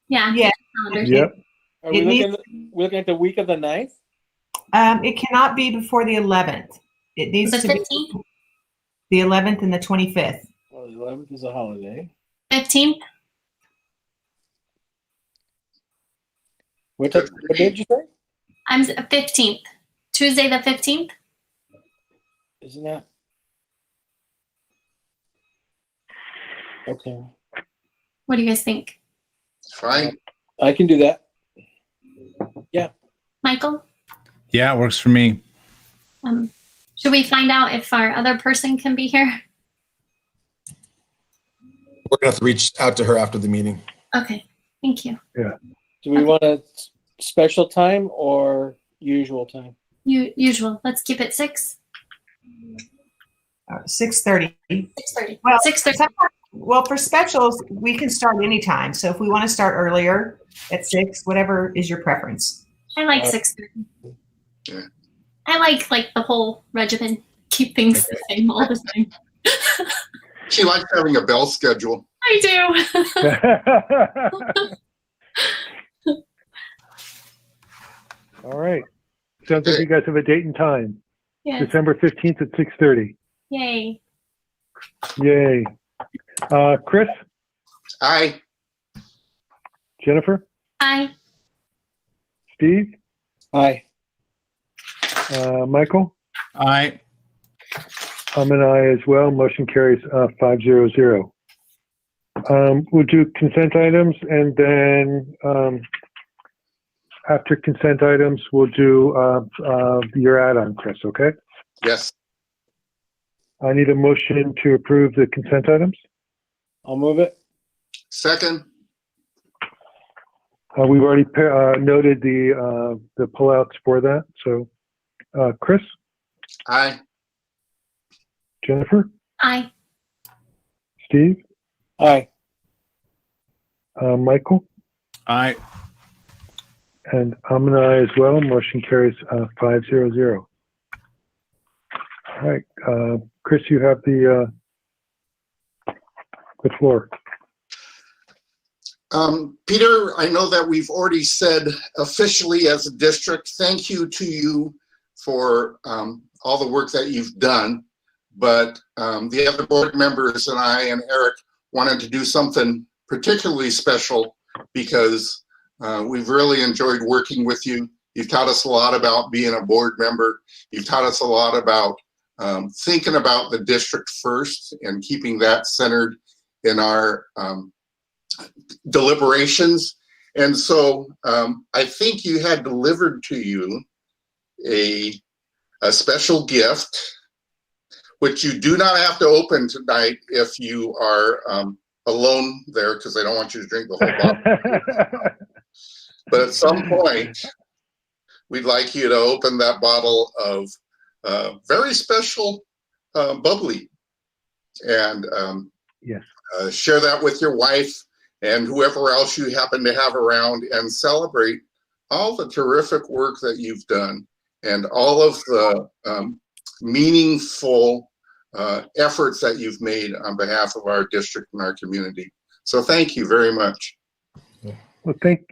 Yeah. Yeah. Calendar. Yep. Are we It looking at the week of the 9th? It cannot be before the 11th. It needs The to be 15th? the 11th and the 25th. Well, the 11th is a holiday. 15th? What date did you say? I'm 15th. Tuesday the 15th? Isn't that? Okay. What do you guys think? Fine. I can do that. Michael? Yeah, it works for me. Should we find out if our other person can be here? We're gonna have to reach out to her after the meeting. Okay, thank you. Do we want a special time or usual time? Usual. Let's keep it 6. 6:30. 6:30. Well, 6:30. Well, for specials, we can start anytime. So if we want to start earlier at 6, whatever is your preference. I like 6:30. Yeah. I like the whole regimen. Keep things the same all the time. She likes having a bell schedule. I do. All right. Sounds like you guys have a date and time. Yes. December 15th at 6:30. Yay. Yay. Chris? Aye. Jennifer? Aye. Steve? Aye. Michael? Aye. I'm an aye as well. Motion carries 500. We'll do consent items, and then after consent items, we'll do your add-on, Chris, okay? Yes. I need a motion to approve the consent items. I'll move it. Second. We've already noted the pullouts for that. So, Chris? Aye. Jennifer? Aye. Steve? Aye. Michael? Aye. And I'm an aye as well. Motion carries 500. All right, Chris, you have the floor. Peter, I know that we've already said officially as a district, thank you to you for all the work that you've done. But the other board members and I and Eric wanted to do something particularly special because we've really enjoyed working with you. You've taught us a lot about being a board member. You've taught us a lot about thinking about the district first and keeping that centered in our deliberations. And so I think you had delivered to you a special gift, which you do not have to open tonight if you are alone there, because I don't want you to drink the whole bottle. But at some point, we'd like you to open that bottle of very special bubbly and yes. Share that with your wife and whoever else you happen to have around, and celebrate all the terrific work that you've done and all of the meaningful efforts that you've made on behalf of our district and our community. So thank you very much. Well, thank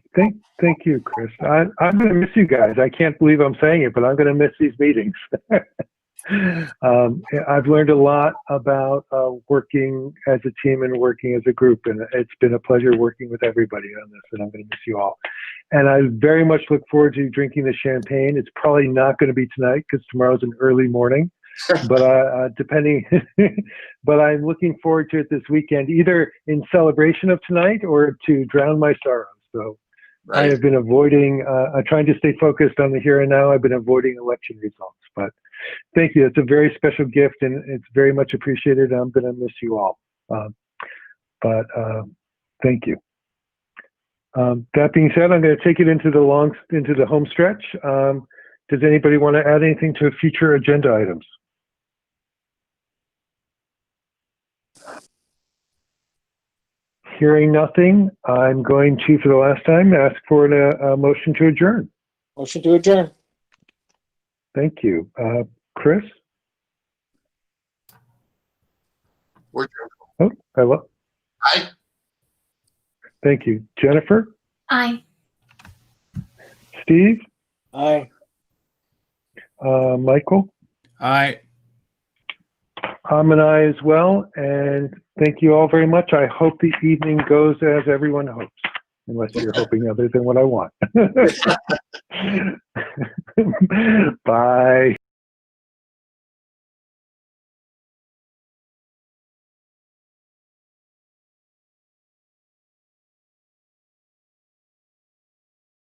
you, Chris. I'm going to miss you guys. I can't believe I'm saying it, but I'm going to miss these meetings. I've learned a lot about working as a team and working as a group, and it's been a pleasure working with everybody on this, and I'm going to miss you all. And I very much look forward to drinking the champagne. It's probably not going to be tonight because tomorrow's an early morning, but depending, but I'm looking forward to it this weekend, either in celebration of tonight or to drown my sorrows. So I have been avoiding, trying to stay focused on the here and now. I've been avoiding election results, but thank you. It's a very special gift and it's very much appreciated. I'm going to miss you all. But thank you. That being said, I'm going to take it into the home stretch. Does anybody want to add anything to future agenda items? Hearing nothing, I'm going to, for the last time, ask for a motion to adjourn. Motion to adjourn. Thank you. Chris? Oh, hello. Aye. Thank you. Jennifer? Aye. Steve? Aye. Michael? Aye. I'm an aye as well, and thank you all very much. I hope the evening goes as everyone hopes, unless you're hoping other than what I want. Bye.